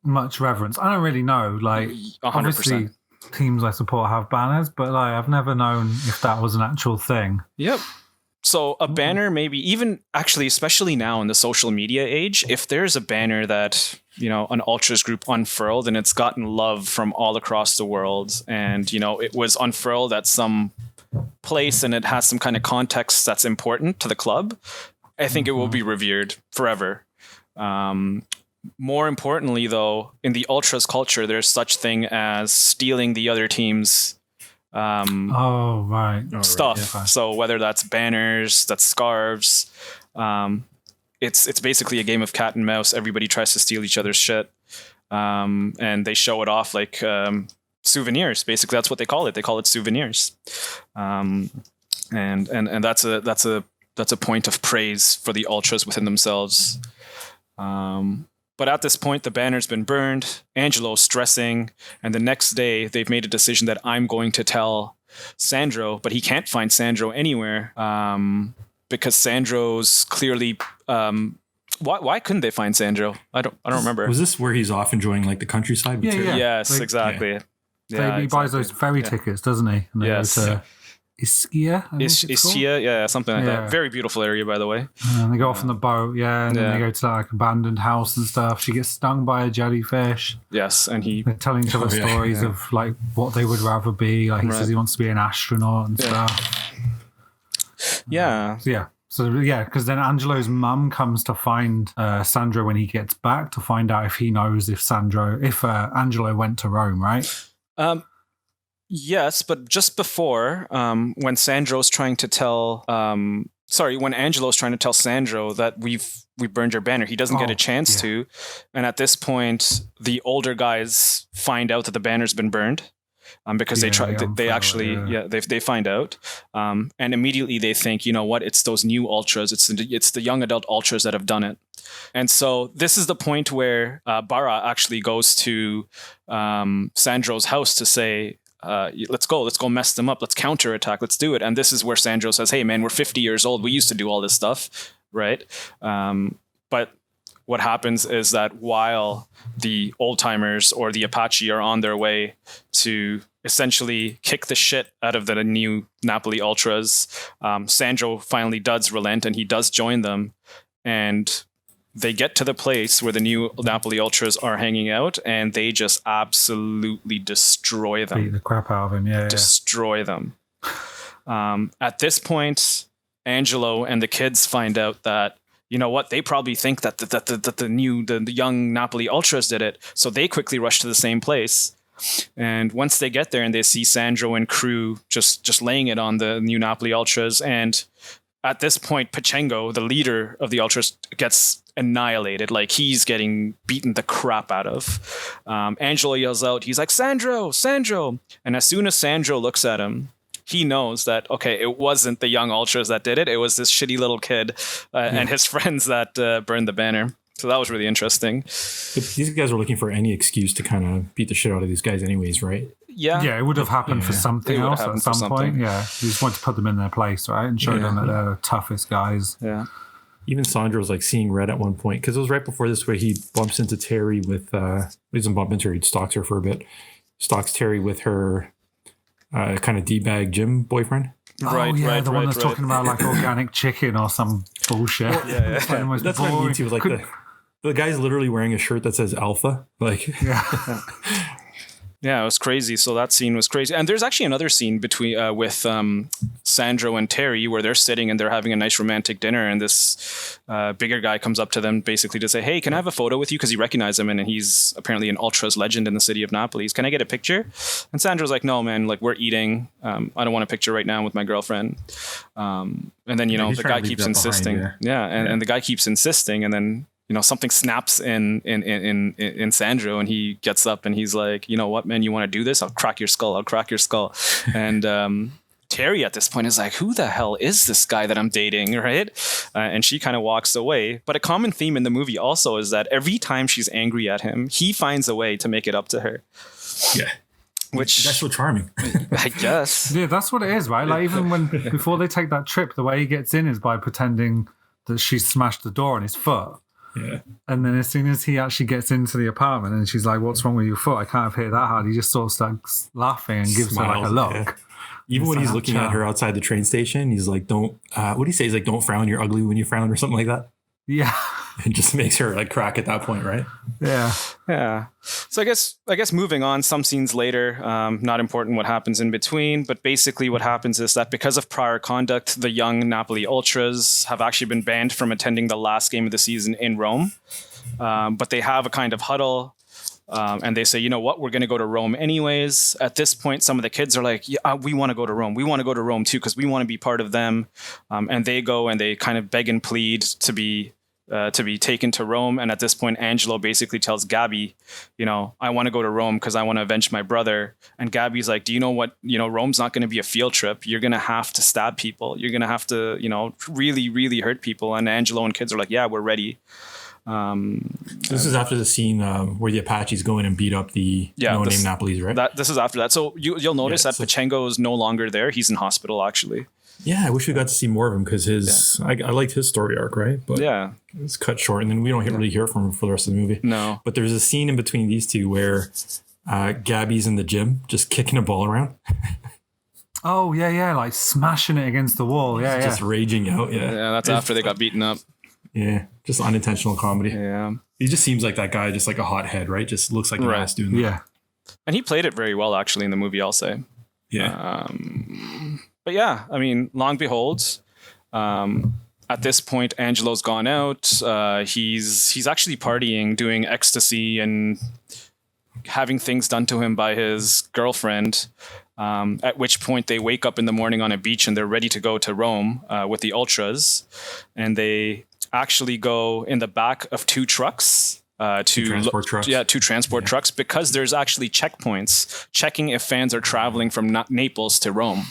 much reverence? I don't really know. Like, 100%. Obviously, teams I support have banners, but like, I've never known if that was an actual thing. Yep. So a banner, maybe even actually, especially now in the social media age, if there's a banner that, an ultras group unfurled and it's gotten love from all across the world, and, it was unfurled at some place and it has some kind of context that's important to the club, I think it will be revered forever. More importantly, though, in the ultras culture, there's such thing as stealing the other team's stuff. Yeah. So whether that's banners, that's scarves, it's basically a game of cat and mouse. Everybody tries to steal each other's shit, and they show it off like souvenirs. Basically, that's what they call it. They call it souvenirs, and that's a point of praise for the ultras within themselves. But at this point, the banner's been burned. Angelo's stressing. And the next day, they've made a decision that I'm going to tell Sandro, but he can't find Sandro anywhere because Sandro's clearly... Why couldn't they find Sandro? I don't remember. Was this where he's off enjoying like the countryside? Yeah. Yes, exactly. Yeah. Yeah, he buys those ferry tickets, doesn't he? And yes. Ischia, something like that. Very beautiful area, by the way. And they go off on the boat, and then they go to that like abandoned house and stuff. She gets stung by a jellyfish. Yes, and they're telling each other stories of like what they would rather be. Like he says he wants to be an astronaut and stuff. Yeah. Because then Angelo's mum comes to find Sandro when he gets back to find out if he knows if Angelo went to Rome, right? Yes, but just before, when Sandro's trying to tell, when Angelo's trying to tell Sandro that we burned your banner, he doesn't get a chance to, and at this point, the older guys find out that the banner's been burned, because they find out, and immediately they think, you know what, it's those new ultras, it's the young adult ultras that have done it. And so this is the point where Bara actually goes to Sandro's house to say, let's go mess them up. Let's counterattack. Let's do it. And this is where Sandro says, hey man, we're 50 years old. We used to do all this stuff. Right. But what happens is that while the old timers or the Apache are on their way to essentially kick the shit out of the new Napoli ultras, Sandro finally does relent and he does join them. And they get to the place where the new Napoli ultras are hanging out, and they just absolutely destroy them. Beat the crap out of them, Destroy them. At this point, Angelo and the kids find out that, you know what, they probably think that the young Napoli ultras did it, so they quickly rush to the same place. And once they get there and they see Sandro and crew just laying it on the new Napoli ultras, and at this point, Pachengo, the leader of the ultras, gets annihilated. Like, he's getting beaten the crap out of. Angelo yells out, he's like, Sandro! And as soon as Sandro looks at him, he knows that, okay, it wasn't the young ultras that did it. It was this shitty little kid and his friends that burned the banner. So that was really interesting. But these guys were looking for any excuse to kind of beat the shit out of these guys anyways, right? Yeah, it would have happened for something else at some point. Yeah, you just want to put them in their place, right? And show them that they're the toughest guys. Yeah. Even Sandro's like seeing red at one point, because it was right before this where he bumps into Terry with, he doesn't bump into her, he stalks her for a bit. Stalks Terry with her kind of D-bag gym boyfriend. The one that's talking about like organic chicken or some bullshit. That's what I mean too. Like the guy's literally wearing a shirt that says Alpha. Like, Yeah, it was crazy. So that scene was crazy. And there's actually another scene between with Sandro and Terry where they're sitting and they're having a nice romantic dinner, and this bigger guy comes up to them basically to say, hey, can I have a photo with you? Because he recognized him, and he's apparently an ultras legend in the city of Napoli. Can I get a picture? And Sandro's like, no, man, like, we're eating. I don't want a picture right now with my girlfriend. And then, the guy keeps insisting. And the guy keeps insisting, and then something snaps in Sandro, and he gets up and he's like, you know what, man, you want to do this? I'll crack your skull. And Terry at this point is like, who the hell is this guy that I'm dating, right? And she kind of walks away. But a common theme in the movie also is that every time she's angry at him, he finds a way to make it up to her. Yeah. Which that's so charming. I guess. Yeah, that's what it is, right? Like, even before they take that trip, the way he gets in is by pretending that she smashed the door on his foot. Yeah. And then as soon as he actually gets into the apartment and she's like, what's wrong with your foot? I can't have hit that hard. He just sort of starts laughing and gives her like a look. Even when he's looking at her outside the train station, he's like, don't, what do you say? He's like, don't frown, you're ugly when you frown, or something like that. Yeah. It just makes her like crack at that point, right? Yeah. Yeah. So I guess moving on, some scenes later, not important what happens in between, but basically what happens is that because of prior conduct, the young Napoli Ultras have actually been banned from attending the last game of the season in Rome. But they have a kind of huddle. And they say, you know what, we're going to go to Rome anyways. At this point, some of the kids are like, yeah, we want to go to Rome. We want to go to Rome too, because we want to be part of them. And they go and they kind of beg and plead to be taken to Rome. And at this point, Angelo basically tells Gabby, you know, I want to go to Rome because I want to avenge my brother. And Gabby's like, do you know what, you know, Rome's not going to be a field trip. You're going to have to stab people. You're going to have to, you know, really, really hurt people. And Angelo and kids are like, yeah, we're ready. This is after the scene where the Apaches go in and beat up the no-name Napolis, right? This is after that. So you'll notice that Pachengo is no longer there. He's in hospital, actually. Yeah, I wish we got to see more of him because I liked his story arc, right? But it's cut short, and then we don't really hear from him for the rest of the movie. No. But there's a scene in between these two where Gabby's in the gym just kicking a ball around. Oh, yeah, like smashing it against the wall. Yeah, just raging out. Yeah, that's after they got beaten up. Yeah, just unintentional comedy. Yeah. He just seems like that guy, just like a hothead, right? Just looks like an ass doing that. Yeah. And he played it very well, actually, in the movie, I'll say. Yeah. But yeah, I mean, long behold, at this point, Angelo's gone out. He's actually partying, doing ecstasy and having things done to him by his girlfriend. At which point they wake up in the morning on a beach and they're ready to go to Rome with the Ultras. And they actually go in the back of two trucks. Two transport trucks, because there's actually checkpoints checking if fans are traveling from Naples to Rome.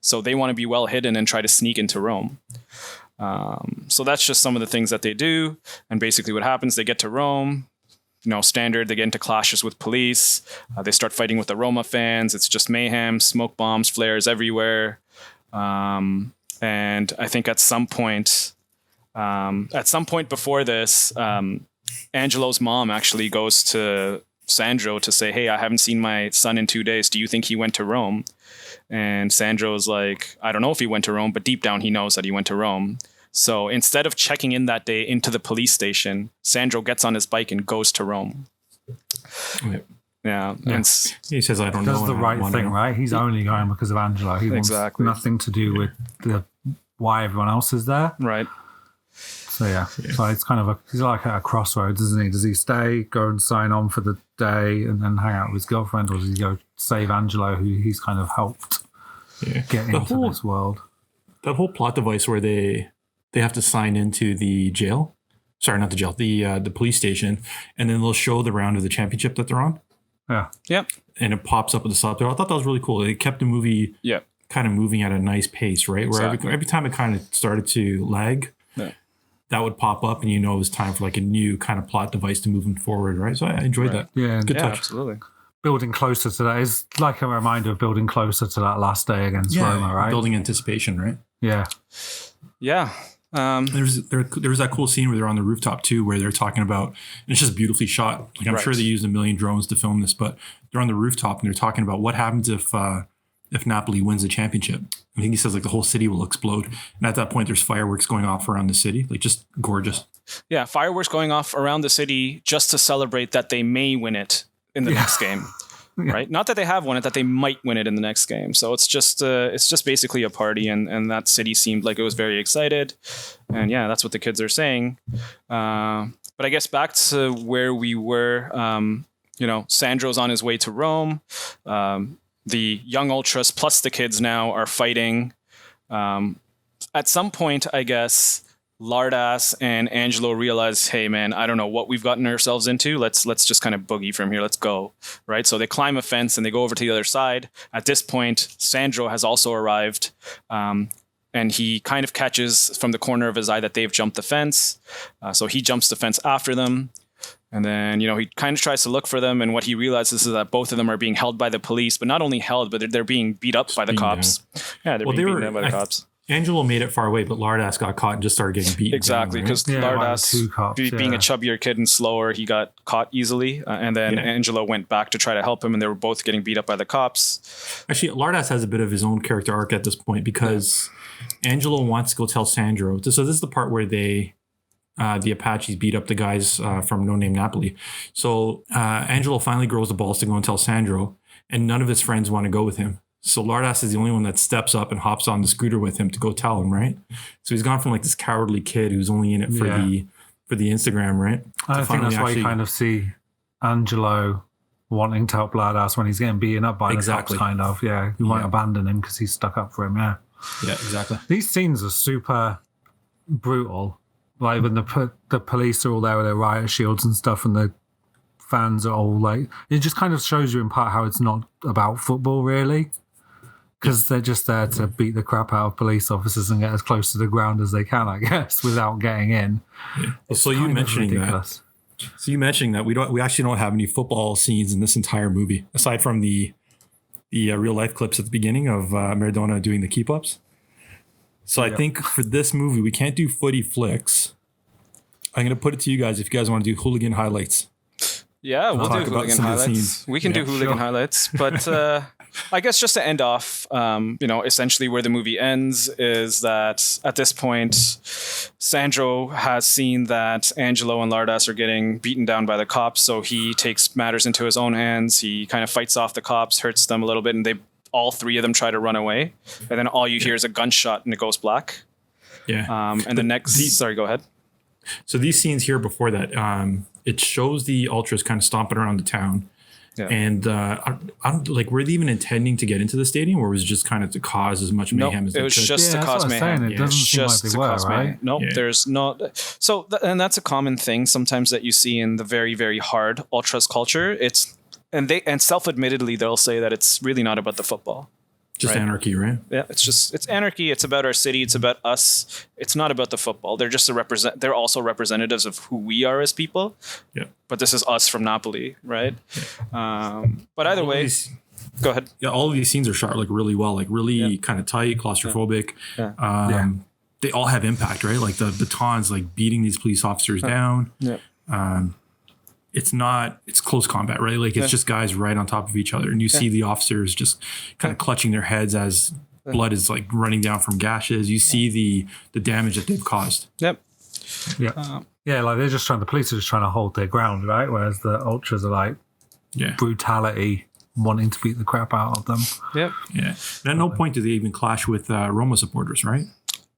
So they want to be well hidden and try to sneak into Rome. So that's just some of the things that they do. And basically what happens, they get to Rome. You know, standard, they get into clashes with police. They start fighting with the Roma fans. It's just mayhem, smoke bombs, flares everywhere. And I think at some point before this, Angelo's mom actually goes to Sandro to say, hey, I haven't seen my son in 2 days. Do you think he went to Rome? And Sandro's like, I don't know if he went to Rome, but deep down he knows that he went to Rome. So instead of checking in that day into the police station, Sandro gets on his bike and goes to Rome. Yeah. And he says, I don't know. Does the right thing, right? He's only going because of Angelo. He wants nothing to do with why everyone else is there. Right. So yeah. So it's kind of he's like at a crossroads, isn't he? Does he stay, go and sign on for the day and then hang out with his girlfriend, or does he go save Angelo, who he's kind of helped get into this world? That whole plot device where they have to sign into the jail. Sorry, not the jail, the police station, and then they'll show the round of the championship that they're on. Yeah. Yep. And it pops up at the subtitle. I thought that was really cool. It kept the movie kind of moving at a nice pace, right? Where every time it kind of started to lag, that would pop up, and you know it was time for like a new kind of plot device to move them forward, right? So I enjoyed that. Yeah. Good touch. Absolutely. Building closer to that is like a reminder of building closer to that last day against Roma, right? Building anticipation, right? Yeah. Yeah. There was that cool scene where they're on the rooftop too, where they're talking about, and it's just beautifully shot. Like I'm sure they used 1 million drones to film this, but they're on the rooftop and they're talking about what happens if Napoli wins the championship. I think he says like the whole city will explode. And at that point, there's fireworks going off around the city, like just gorgeous. Yeah, fireworks going off around the city just to celebrate that they may win it in the next game. Right? Not that they have won it, that they might win it in the next game. So it's just basically a party, and that city seemed like it was very excited. And yeah, that's what the kids are saying. But I guess back to where we were, Sandro's on his way to Rome. The young ultras plus the kids now are fighting. At some point, I guess, Lardass and Angelo realize, hey man, I don't know what we've gotten ourselves into. Let's just kind of boogie from here. Let's go. Right. So they climb a fence and they go over to the other side. At this point, Sandro has also arrived. And he kind of catches from the corner of his eye that they've jumped the fence. So he jumps the fence after them. And then, he kind of tries to look for them. And what he realizes is that both of them are being held by the police, but not only held, but they're being beat up by the cops. Down. Yeah, they're being beaten up by the cops. Angelo made it far away, but Lardass got caught and just started getting beaten. Exactly, because Lardass, being a chubbier kid and slower, he got caught easily. And then Angelo went back to try to help him, and they were both getting beat up by the cops. Actually, Lardass has a bit of his own character arc at this point because Angelo wants to go tell Sandro. So this is the part where the Apaches beat up the guys from No Name Napoli. So Angelo finally grows the balls to go and tell Sandro, and none of his friends want to go with him. So Lardass is the only one that steps up and hops on the scooter with him to go tell him, right? So he's gone from like this cowardly kid who's only in it for the Instagram, right? I think that's why you kind of see Angelo wanting to help Lardass when he's getting beaten up by the cops, kind of. Yeah, he won't abandon him because he's stuck up for him, Yeah, exactly. These scenes are super brutal. Like when the police are all there with their riot shields and stuff, and the fans are all like, it just kind of shows you in part how it's not about football really, because they're just there to beat the crap out of police officers and get as close to the ground as they can, I guess, without getting in. Yeah. So you mentioning that we actually don't have any football scenes in this entire movie aside from the real life clips at the beginning of Maradona doing the keep ups. So I think for this movie we can't do footy flicks. I'm going to put it to you guys if you guys want to do hooligan highlights. Yeah, we'll do hooligan highlights. We can do hooligan highlights, but I guess just to end off, essentially where the movie ends is that at this point, Sandro has seen that Angelo and Lardass are getting beaten down by the cops, so he takes matters into his own hands. He kind of fights off the cops, hurts them a little bit, and all three of them try to run away, and then all you hear is a gunshot and it goes black. Yeah. And the next, sorry, go ahead. So these scenes here before that, it shows the ultras kind of stomping around the town. Yeah. And I'm like, were they even intending to get into the stadium, or was it just kind of to cause as much mayhem as they could? It was just to cause mayhem. It doesn't seem like they were, right? No, there's not. So, and that's a common thing sometimes that you see in the very, very hard ultras culture. And self-admittedly, they'll say that it's really not about the football. Just anarchy, right? Yeah, it's anarchy. It's about our city. It's about us. It's not about the football. They're just they're also representatives of who we are as people. Yeah. But this is us from Napoli, right? Yeah. But either way, go ahead. Yeah, all of these scenes are shot like really well, like really kind of tight, claustrophobic. Yeah. They all have impact, right? Like the batons, like beating these police officers down. Yeah. It's close combat, right? Like it's just guys right on top of each other. And you see the officers just kind of clutching their heads as blood is like running down from gashes. You see the damage that they've caused. Yep. Yeah. Like the police are just trying to hold their ground, right? Whereas the ultras are like brutality, wanting to beat the crap out of them. Yep. Yeah. And at no point do they even clash with Roma supporters, right?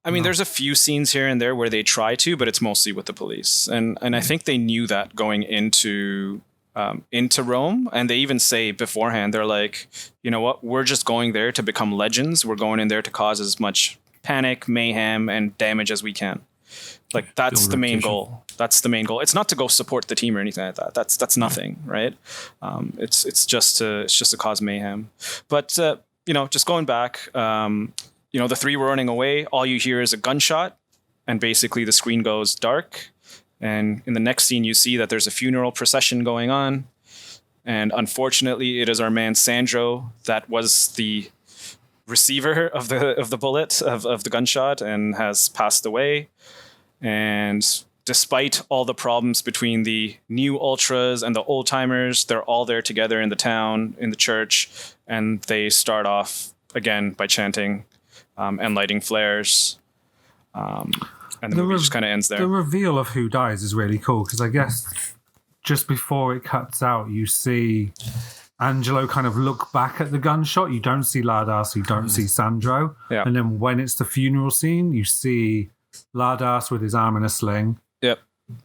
I mean, there's a few scenes here and there where they try to, but it's mostly with the police. And I think they knew that going into Rome. And they even say beforehand, they're like, you know what, we're just going there to become legends. We're going in there to cause as much panic, mayhem, and damage as we can. Like, that's the main goal. That's the main goal. It's not to go support the team or anything like that. That's nothing, right? It's just to cause mayhem. But, just going back... the three were running away. All you hear is a gunshot, and basically the screen goes dark. And in the next scene, you see that there's a funeral procession going on. And unfortunately, it is our man Sandro that was the receiver of the bullet of the gunshot and has passed away. And despite all the problems between the new ultras and the old timers, they're all there together in the town, in the church, and they start off again by chanting. And lighting flares. And the movie just kind of ends there. The reveal of who dies is really cool because I guess just before it cuts out, you see Angelo kind of look back at the gunshot. You don't see Lardass, you don't see Sandro. Yeah. And then when it's the funeral scene, you see Lardass with his arm in a sling. Yep.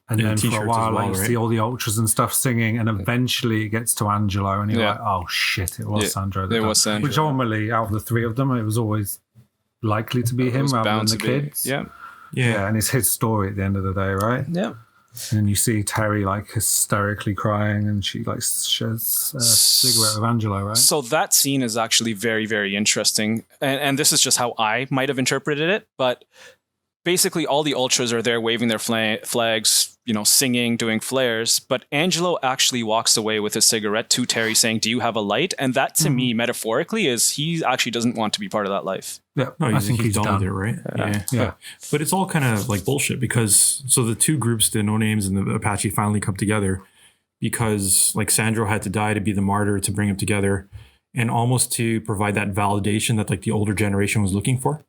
And then for a while, you see all the ultras and stuff singing, and eventually it gets to Angelo, and you're like, oh shit, it was Sandro. It was Sandro. Which ultimately, out of the three of them, it was always likely to be him rather than the kids. Yeah, and it's his story at the end of the day, right? Yeah. And you see Terry like hysterically crying, and she like shares a cigarette with Angelo, right? So that scene is actually very, very interesting, and this is just how I might have interpreted it. But basically all the ultras are there waving their flags, singing, doing flares. But Angelo actually walks away with a cigarette to Terry saying, "Do you have a light?" And that to me, metaphorically, is he actually doesn't want to be part of that life. Yeah, no, I think he's done done with it, right? Yeah. But it's all kind of like bullshit because so the two groups, the No Names and the Apache, finally come together because like Sandro had to die to be the martyr to bring them together and almost to provide that validation that like the older generation was looking for.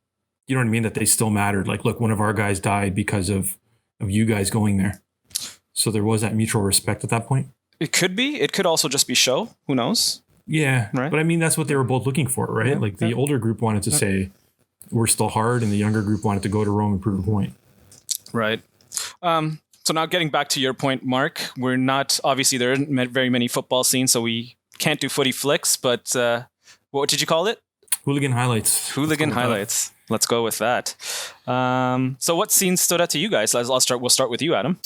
You know what I mean? That they still mattered. Like, look, one of our guys died because of you guys going there. So there was that mutual respect at that point. It could be. It could also just be show. Who knows? Yeah. Right. But I mean, that's what they were both looking for, right? Yeah. Like the older group wanted to say, we're still hard. And the younger group wanted to go to Rome and prove a point. Right. So now getting back to your point, Mark, we're not, obviously there isn't very many football scenes, so we can't do footy flicks, but what did you call it? Hooligan highlights. Hooligan highlights. Let's go with that. So what scenes stood out to you guys? We'll start with you, Adam.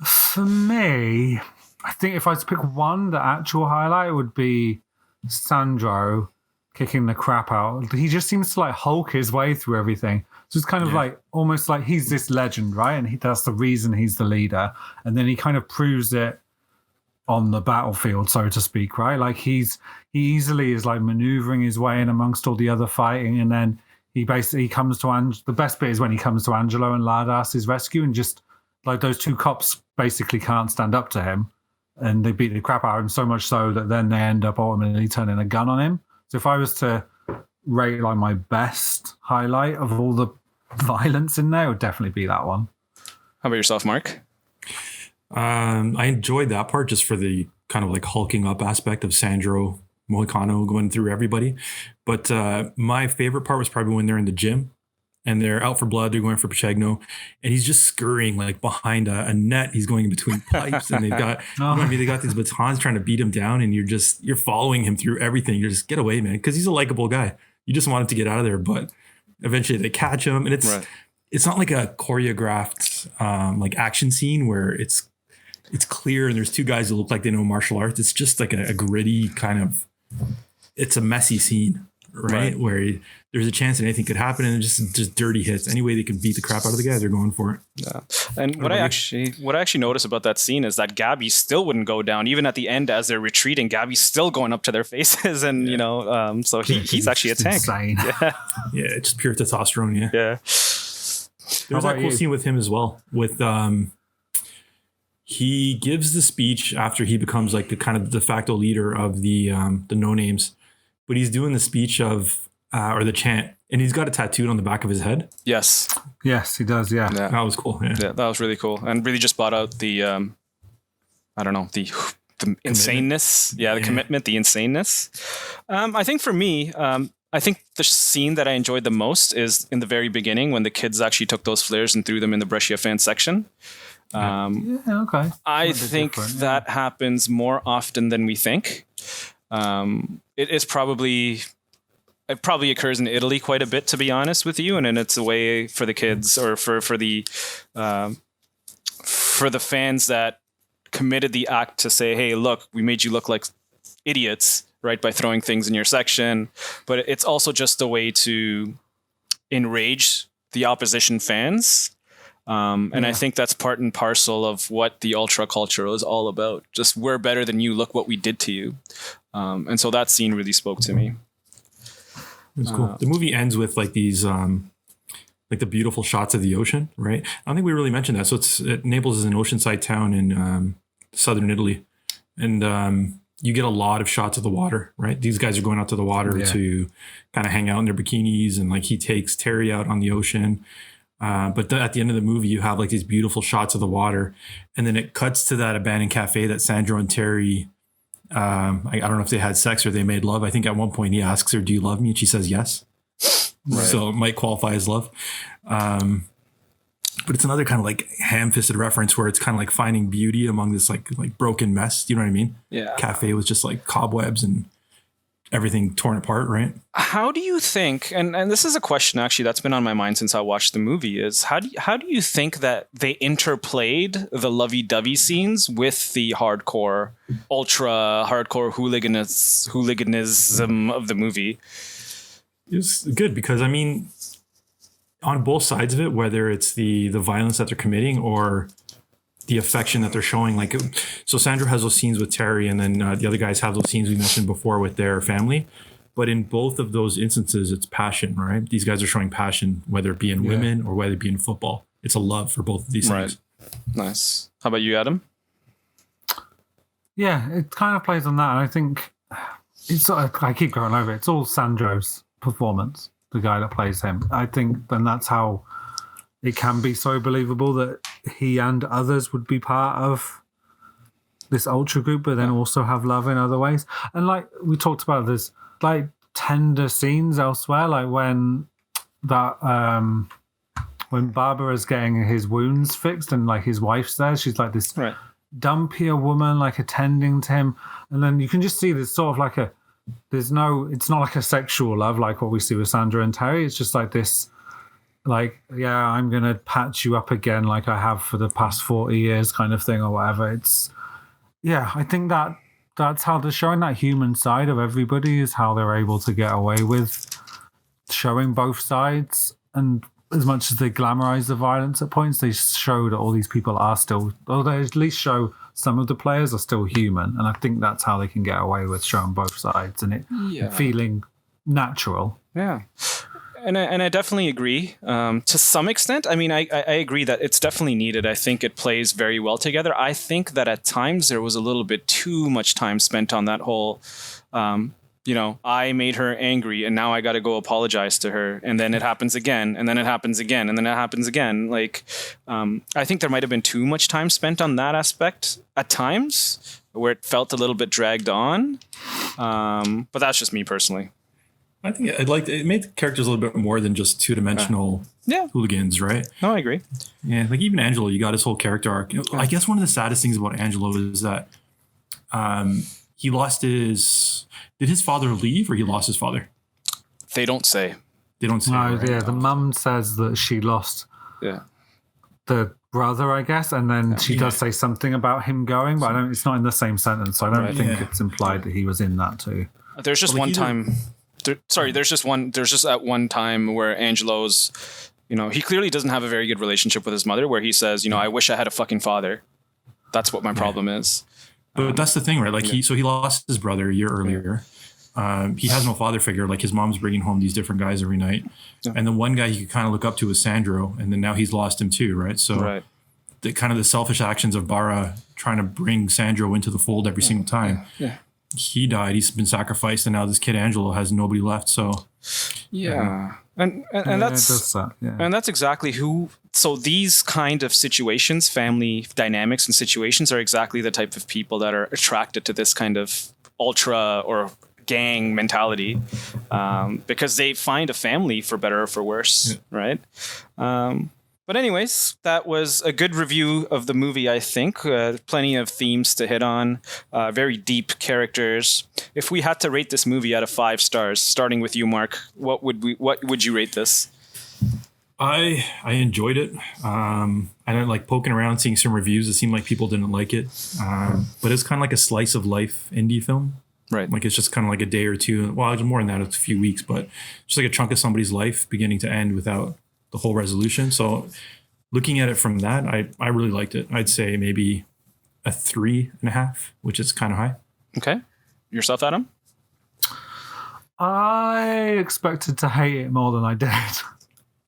For me, I think if I was to pick one, the actual highlight would be Sandro kicking the crap out. He just seems to like Hulk his way through everything. So it's kind of like almost like he's this legend, right? And that's the reason he's the leader. And then he kind of proves it on the battlefield, so to speak, right? Like he easily is like maneuvering his way in amongst all the other fighting, and then he comes to the best bit is when he comes to Angelo and Lardas' rescue, and just like those two cops basically can't stand up to him, and they beat the crap out of him so much so that then they end up ultimately turning a gun on him. So if I was to rate like my best highlight of all the violence in there, it would definitely be that one. How about yourself, Mark? I enjoyed that part just for the kind of like hulking up aspect of Sandro Mohicano going through everybody. But my favorite part was probably when they're in the gym and they're out for blood. They're going for Pachegno and he's just scurrying like behind a net. He's going in between pipes and they've got, they got these batons trying to beat him down and you're following him through everything. You're just get away, man. Cause he's a likable guy. You just want him to get out of there, but eventually they catch him and it's not like a choreographed like action scene where it's clear and there's two guys that look like they know martial arts. It's just like a gritty kind of, it's a messy scene, right? Where there's a chance that anything could happen and just dirty hits. Any way they can beat the crap out of the guys, they're going for it. Yeah. And what I actually noticed about that scene is that Gabby still wouldn't go down. Even at the end as they're retreating, Gabby's still going up to their faces and, so he's actually a tank. Insane. Yeah, it's just pure testosterone, yeah. There's that cool scene with him as well with he gives the speech after he becomes like the kind of de facto leader of the No Names, but he's doing the speech of or the chant, and he's got it tattooed on the back of his head. Yes, he does. Yeah, that was cool. Yeah, that was really cool, and really just brought out the I don't know, the insaneness. Yeah, the commitment, the insaneness. I think for me, I think the scene that I enjoyed the most is in the very beginning when the kids actually took those flares and threw them in the Brescia fan section. Okay. I think that happens more often than we think. It probably occurs in Italy quite a bit, to be honest with you, and then it's a way for the kids or for the fans that committed the act to say, "Hey, look, we made you look like idiots, right, by throwing things in your section." But it's also just a way to enrage the opposition fans. And I think that's part and parcel of what the ultra culture is all about. Just, we're better than you. Look what we did to you. And so that scene really spoke to me. It's cool. The movie ends with like these, like the beautiful shots of the ocean, right? I don't think we really mentioned that. So Naples is an oceanside town in southern Italy, and you get a lot of shots of the water, right? These guys are going out to the water to kind of hang out in their bikinis, and like he takes Terry out on the ocean. But at the end of the movie, you have like these beautiful shots of the water, and then it cuts to that abandoned cafe that Sandro and Terry, I don't know if they had sex or they made love. I think at one point he asks her, "Do you love me?" And she says yes. Right. So it might qualify as love. But it's another kind of like ham-fisted reference where it's kind of like finding beauty among this like broken mess. Do you know what I mean? Yeah. Cafe was just like cobwebs and everything torn apart, right? How do you think, and this is a question actually that's been on my mind since I watched the movie, is how do you think that they interplayed the lovey-dovey scenes with the hardcore, ultra hardcore hooliganism of the movie? It was good because, I mean, on both sides of it, whether it's the violence that they're committing or the affection that they're showing. Like, so Sandro has those scenes with Terry, and then the other guys have those scenes we mentioned before with their family. But in both of those instances, it's passion, right? These guys are showing passion, whether it be in women or whether it be in football. It's a love for both of these things. Nice. How about you, Adam? Yeah, it kind of plays on that. And I think it's sort of, I keep going over it. It's all Sandro's performance, the guy that plays him. I think then that's how it can be so believable that he and others would be part of this ultra group, but then also have love in other ways. And like we talked about, there's like tender scenes elsewhere, like when Barbara's getting his wounds fixed and like his wife's there, she's like this dumpier woman, like attending to him, and then you can just see there's sort of like it's not like a sexual love like what we see with Sandra and Terry. It's just like this, like, yeah, I'm gonna patch you up again like I have for the past 40 years kind of thing or whatever. I think that's how they're showing that human side of everybody, is how they're able to get away with showing both sides. And as much as they glamorize the violence at points, they show that all these people are still, or they at least show some of the players are still human. And I think that's how they can get away with showing both sides and it feeling natural. Yeah. And I definitely agree to some extent. I mean, I agree that it's definitely needed. I think it plays very well together. I think that at times there was a little bit too much time spent on that whole, I made her angry and now I got to go apologize to her. And then it happens again. And then it happens again. And then it happens again. Like, I think there might have been too much time spent on that aspect at times where it felt a little bit dragged on. But that's just me personally. I think it made the characters a little bit more than just two-dimensional hooligans, right? No, I agree. Yeah, like even Angelo, you got his whole character arc. I guess one of the saddest things about Angelo is that he lost his... Did his father leave or he lost his father? They don't say. They don't say. No, right? yeah, the mum says that she lost the brother, I guess, and then she does say something about him going, but it's not in the same sentence, so I don't think it's implied that he was in that too. There's just one time... There's just at one time where Angelo's, he clearly doesn't have a very good relationship with his mother, where he says, I wish I had a fucking father. That's what my problem is. But that's the thing, right? Like he lost his brother a year earlier. He has no father figure. Like his mom's bringing home these different guys every night. Yeah. And the one guy he could kind of look up to was Sandro. And then now he's lost him too, right? So the kind of the selfish actions of Bara trying to bring Sandro into the fold every single time. Yeah. He died. He's been sacrificed, and now this kid Angelo has nobody left. So, and that's exactly who. So these kind of situations, family dynamics and situations, are exactly the type of people that are attracted to this kind of ultra or gang mentality, because they find a family for better or for worse, right? But anyways, that was a good review of the movie, I think. Plenty of themes to hit on, very deep characters. If we had to rate this movie out of 5 stars, starting with you, Mark, what would you rate this? I enjoyed it. I don't like poking around, seeing some reviews. It seemed like people didn't like it. But it's kind of like a slice of life indie film. Right. Like it's just kind of like a day or two. Well, more than that, it's a few weeks, but just like a chunk of somebody's life beginning to end without the whole resolution. So looking at it from that, I really liked it. I'd say maybe a 3.5, which is kind of high. Okay. Yourself, Adam? I expected to hate it more than I did,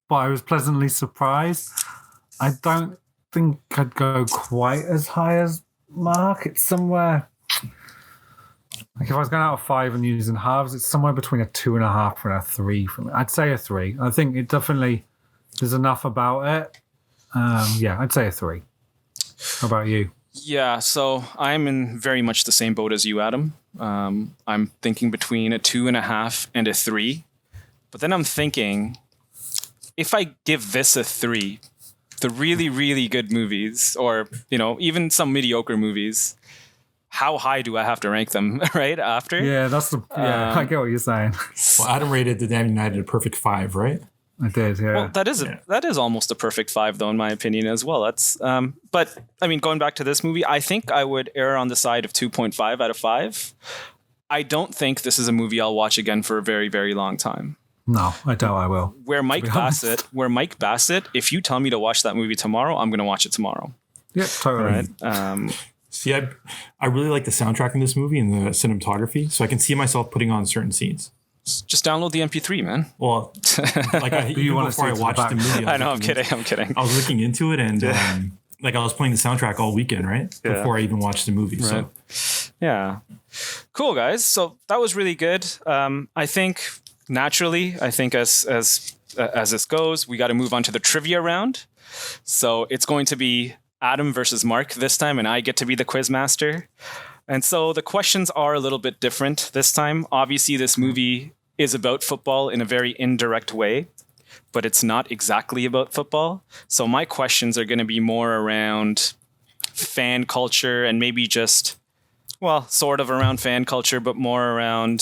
but I was pleasantly surprised. I don't think I'd go quite as high as Mark. It's somewhere, like if I was going out of 5 and using halves, it's somewhere between a 2.5 and a 3 for me. I'd say a 3. I think it definitely... There's enough about it. I'd say a 3. How about you? Yeah, so I'm in very much the same boat as you, Adam. I'm thinking between a 2.5 and a 3. But then I'm thinking, if I give this a 3, the really, really good movies, or, even some mediocre movies, how high do I have to rank them right after? Yeah, I get what you're saying. Well, Adam rated The Damned United a perfect 5, right? I did, yeah. Well, that is almost a perfect 5, though, in my opinion, as well. That's but I mean, going back to this movie, I think I would err on the side of 2.5 out of 5. I don't think this is a movie I'll watch again for a very, very long time. No, I doubt I will. Where Mike Bassett, if you tell me to watch that movie tomorrow, I'm going to watch it tomorrow. Yeah, totally. Right? See, I really like the soundtrack in this movie and the cinematography, so I can see myself putting on certain scenes. Just download the MP3, man. Well, like before I watched the movie, I'm kidding. I was looking into it, and I was playing the soundtrack all weekend, right? Before I even watched the movie. Right. So yeah, cool guys. So that was really good. I think naturally, as this goes, we got to move on to the trivia round. So it's going to be Adam versus Mark this time, and I get to be the quiz master. And so the questions are a little bit different this time. Obviously, this movie is about football in a very indirect way, but it's not exactly about football. So my questions are going to be more around fan culture and maybe just, well, sort of around fan culture, but more around,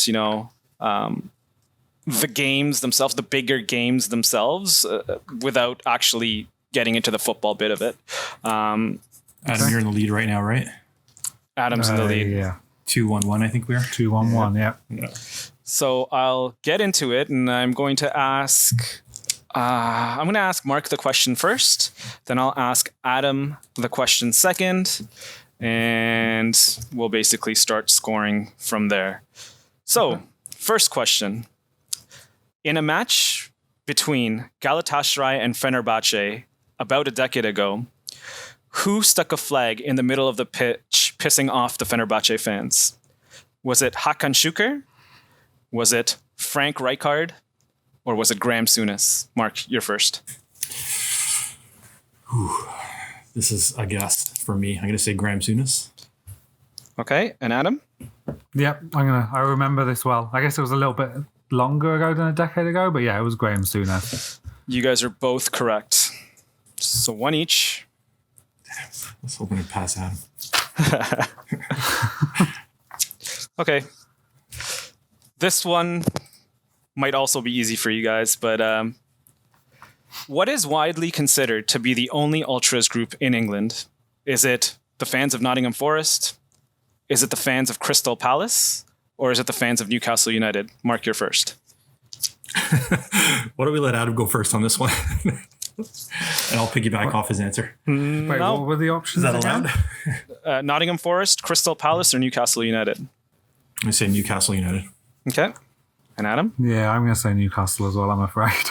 the games themselves, the bigger games themselves, without actually getting into the football bit of it. Adam, you're in the lead right now, right? Adam's in the lead. Yeah. 2-1-1, I think we are. 2-1-1, yeah. So I'll get into it, and I'm going to ask Mark the question first, then I'll ask Adam the question second, and we'll basically start scoring from there. So, First question. In a match between Galatasaray and Fenerbahce about a decade ago, who stuck a flag in the middle of the pitch, pissing off the Fenerbahce fans? Was it Hakan Şükür? Was it Frank Rijkaard? Or was it Graham Souness? Mark, you're first. This is a guess for me. I'm going to say Graham Souness. Okay, and Adam? Yep, I remember this well. I guess it was a little bit longer ago than a decade ago, but yeah, it was Graham Souness. You guys are both correct. So one each. I was hoping to pass Adam. Okay. This one might also be easy for you guys, but what is widely considered to be the only ultras group in England? Is it the fans of Nottingham Forest? Is it the fans of Crystal Palace? Or is it the fans of Newcastle United? Mark, you're first. Why don't we let Adam go first on this one? And I'll piggyback off his answer. Wait, no. What were the options? Is that allowed? Nottingham Forest, Crystal Palace, or Newcastle United? I'm going to say Newcastle United. Okay. And Adam? Yeah, I'm going to say Newcastle as well, I'm afraid.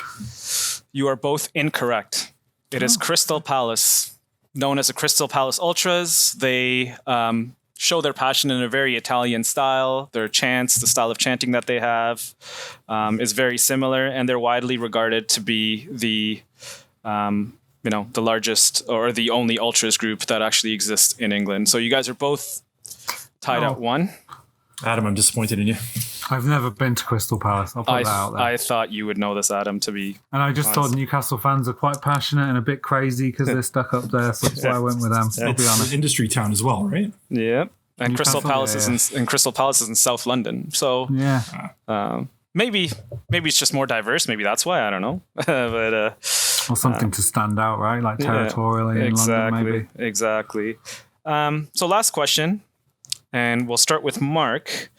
You are both incorrect. It is Crystal Palace, known as the Crystal Palace Ultras. They show their passion in a very Italian style. Their chants, the style of chanting that they have, is very similar, and they're widely regarded to be the largest or the only ultras group that actually exists in England. So you guys are both tied at one. Adam, I'm disappointed in you. I've never been to Crystal Palace. I'll put that out there. I thought you would know this, Adam, to be And I just thought Newcastle fans are quite passionate and a bit crazy because they're stuck up there, so that's why I went with them. I'll be honest. It's an industry town as well, right? Yeah. And Crystal Palace is in Crystal Palace is in South London. So maybe it's just more diverse. Maybe that's why. I don't know. But or something to stand out, right? Like territorially in London, maybe. Exactly. So last question, and we'll start with Mark.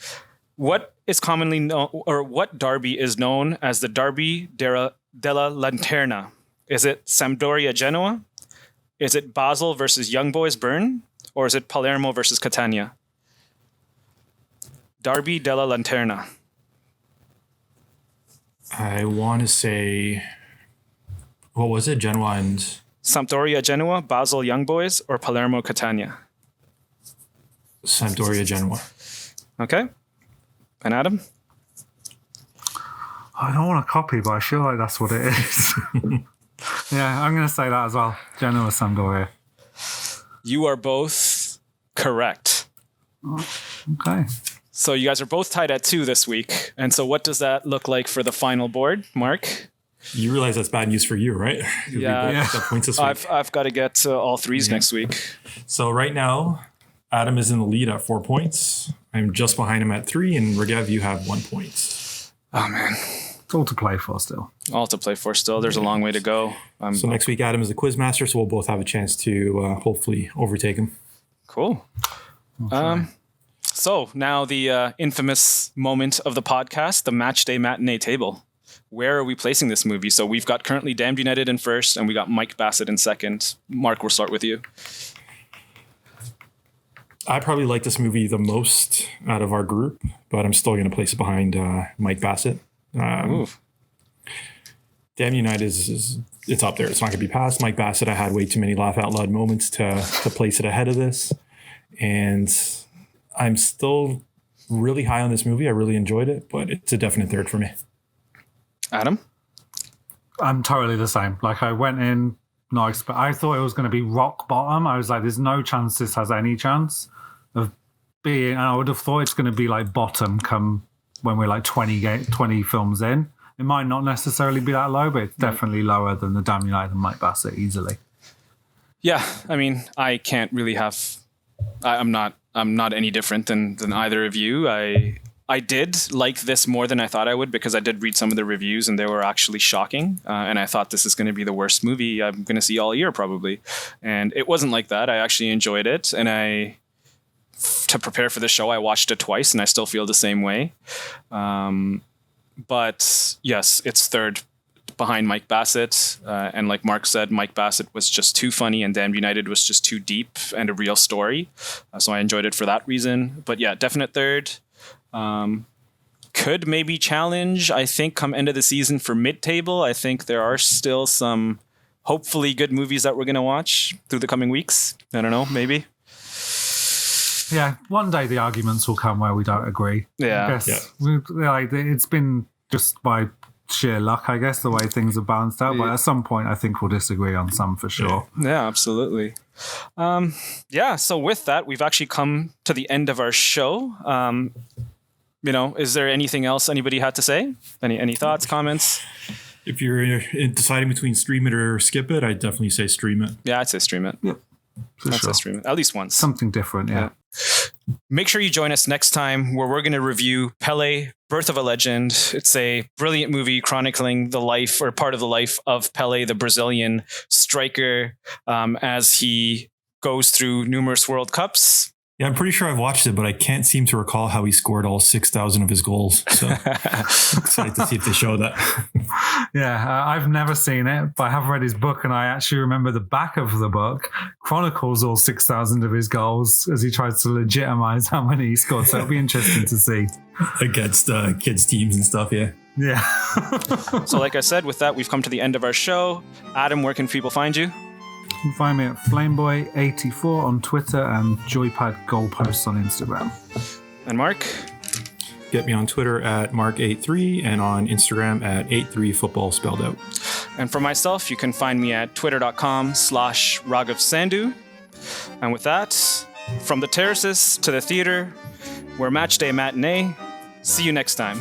What is commonly known, or what derby is known as the Derby della Lanterna? Is it Sampdoria Genoa? Is it Basel versus Young Boys Bern? Or is it Palermo versus Catania? Derby della Lanterna. I want to say, what was it? Genoa and... Sampdoria Genoa, Basel Young Boys, or Palermo Catania? Sampdoria Genoa. Okay. And Adam? I don't want to copy, but I feel like that's what it is. Yeah, I'm going to say that as well. Genoa, Sampdoria. You are both correct. Oh, okay. So you guys are both tied at 2 this week. And so what does that look like for the final board, Mark? You realize that's bad news for you, right? Yeah. Points this week. I've got to get all 3s next week. So right now, Adam is in the lead at 4 points. I'm just behind him at 3, and Regev, you have 1 point. Oh, man. It's all to play for still. All to play for still. There's a long way to go. So next week, Adam is the quiz master, so we'll both have a chance to hopefully overtake him. Cool. So now the infamous moment of the podcast, the match day matinee table. where are we placing this movie? So we've got currently Damned United in first, and we got Mike Bassett in second. Mark, we'll start with you. I probably like this movie the most out of our group, but I'm still going to place it behind Mike Bassett. Damn United it's up there. It's not going to be past Mike Bassett. I had way too many laugh out loud moments to place it ahead of this, and I'm still really high on this movie. I really enjoyed it, but it's a definite third for me. Adam? I'm totally the same. Like, I went in, I thought it was going to be rock bottom. I was like, there's no chance this has any chance of being, and I would have thought it's going to be like bottom come when we're like 20 films in. It might not necessarily be that low, but it's definitely lower than the Damn United and Mike Bassett easily. Yeah, I mean, I can't really have, I'm not any different than either of you. I did like this more than I thought I would, because I did read some of the reviews and they were actually shocking. And I thought this is going to be the worst movie I'm going to see all year probably. And it wasn't like that. I actually enjoyed it. And to prepare for the show, I watched it twice and I still feel the same way. But yes, it's third behind Mike Bassett. And like Mark said, Mike Bassett was just too funny and Damned United was just too deep and a real story. So I enjoyed it for that reason. But yeah, definite third. Could maybe challenge, I think, come end of the season for mid-table. I think there are still some hopefully good movies that we're going to watch through the coming weeks. I don't know, maybe. Yeah, one day the arguments will come where we don't agree. Yeah. I guess it's been just by sheer luck, I guess, the way things are balanced out. But at some point, I think we'll disagree on some for sure. Yeah, absolutely. So with that, we've actually come to the end of our show. Is there anything else anybody had to say? Any thoughts, comments? If you're deciding between stream it or skip it, I'd definitely say stream it. Yeah, I'd say stream it. Yep. I'd say stream it. At least once. Something different, yeah. Make sure you join us next time where we're going to review Pele, Birth of a Legend. It's a brilliant movie chronicling the life or part of the life of Pele, the Brazilian striker, as he goes through numerous World Cups. Yeah, I'm pretty sure I've watched it, but I can't seem to recall how he scored all 6,000 of his goals. So excited to see if they show that. Yeah, I've never seen it, but I have read his book, and I actually remember the back of the book chronicles all 6,000 of his goals as he tries to legitimize how many he scored. So it'll be interesting to see. Against kids' teams and stuff, yeah. Yeah. So like I said, with that, we've come to the end of our show. Adam, where can people find you? You can find me at Flameboy84 on Twitter and Joypad Goalposts on Instagram. And Mark? Get me on Twitter at Mark83 and on Instagram at 83football spelled out. And for myself, you can find me at twitter.com/RaghavSandhu. And with that, from the terraces to the theater, we're Match Day Matinee. See you next time.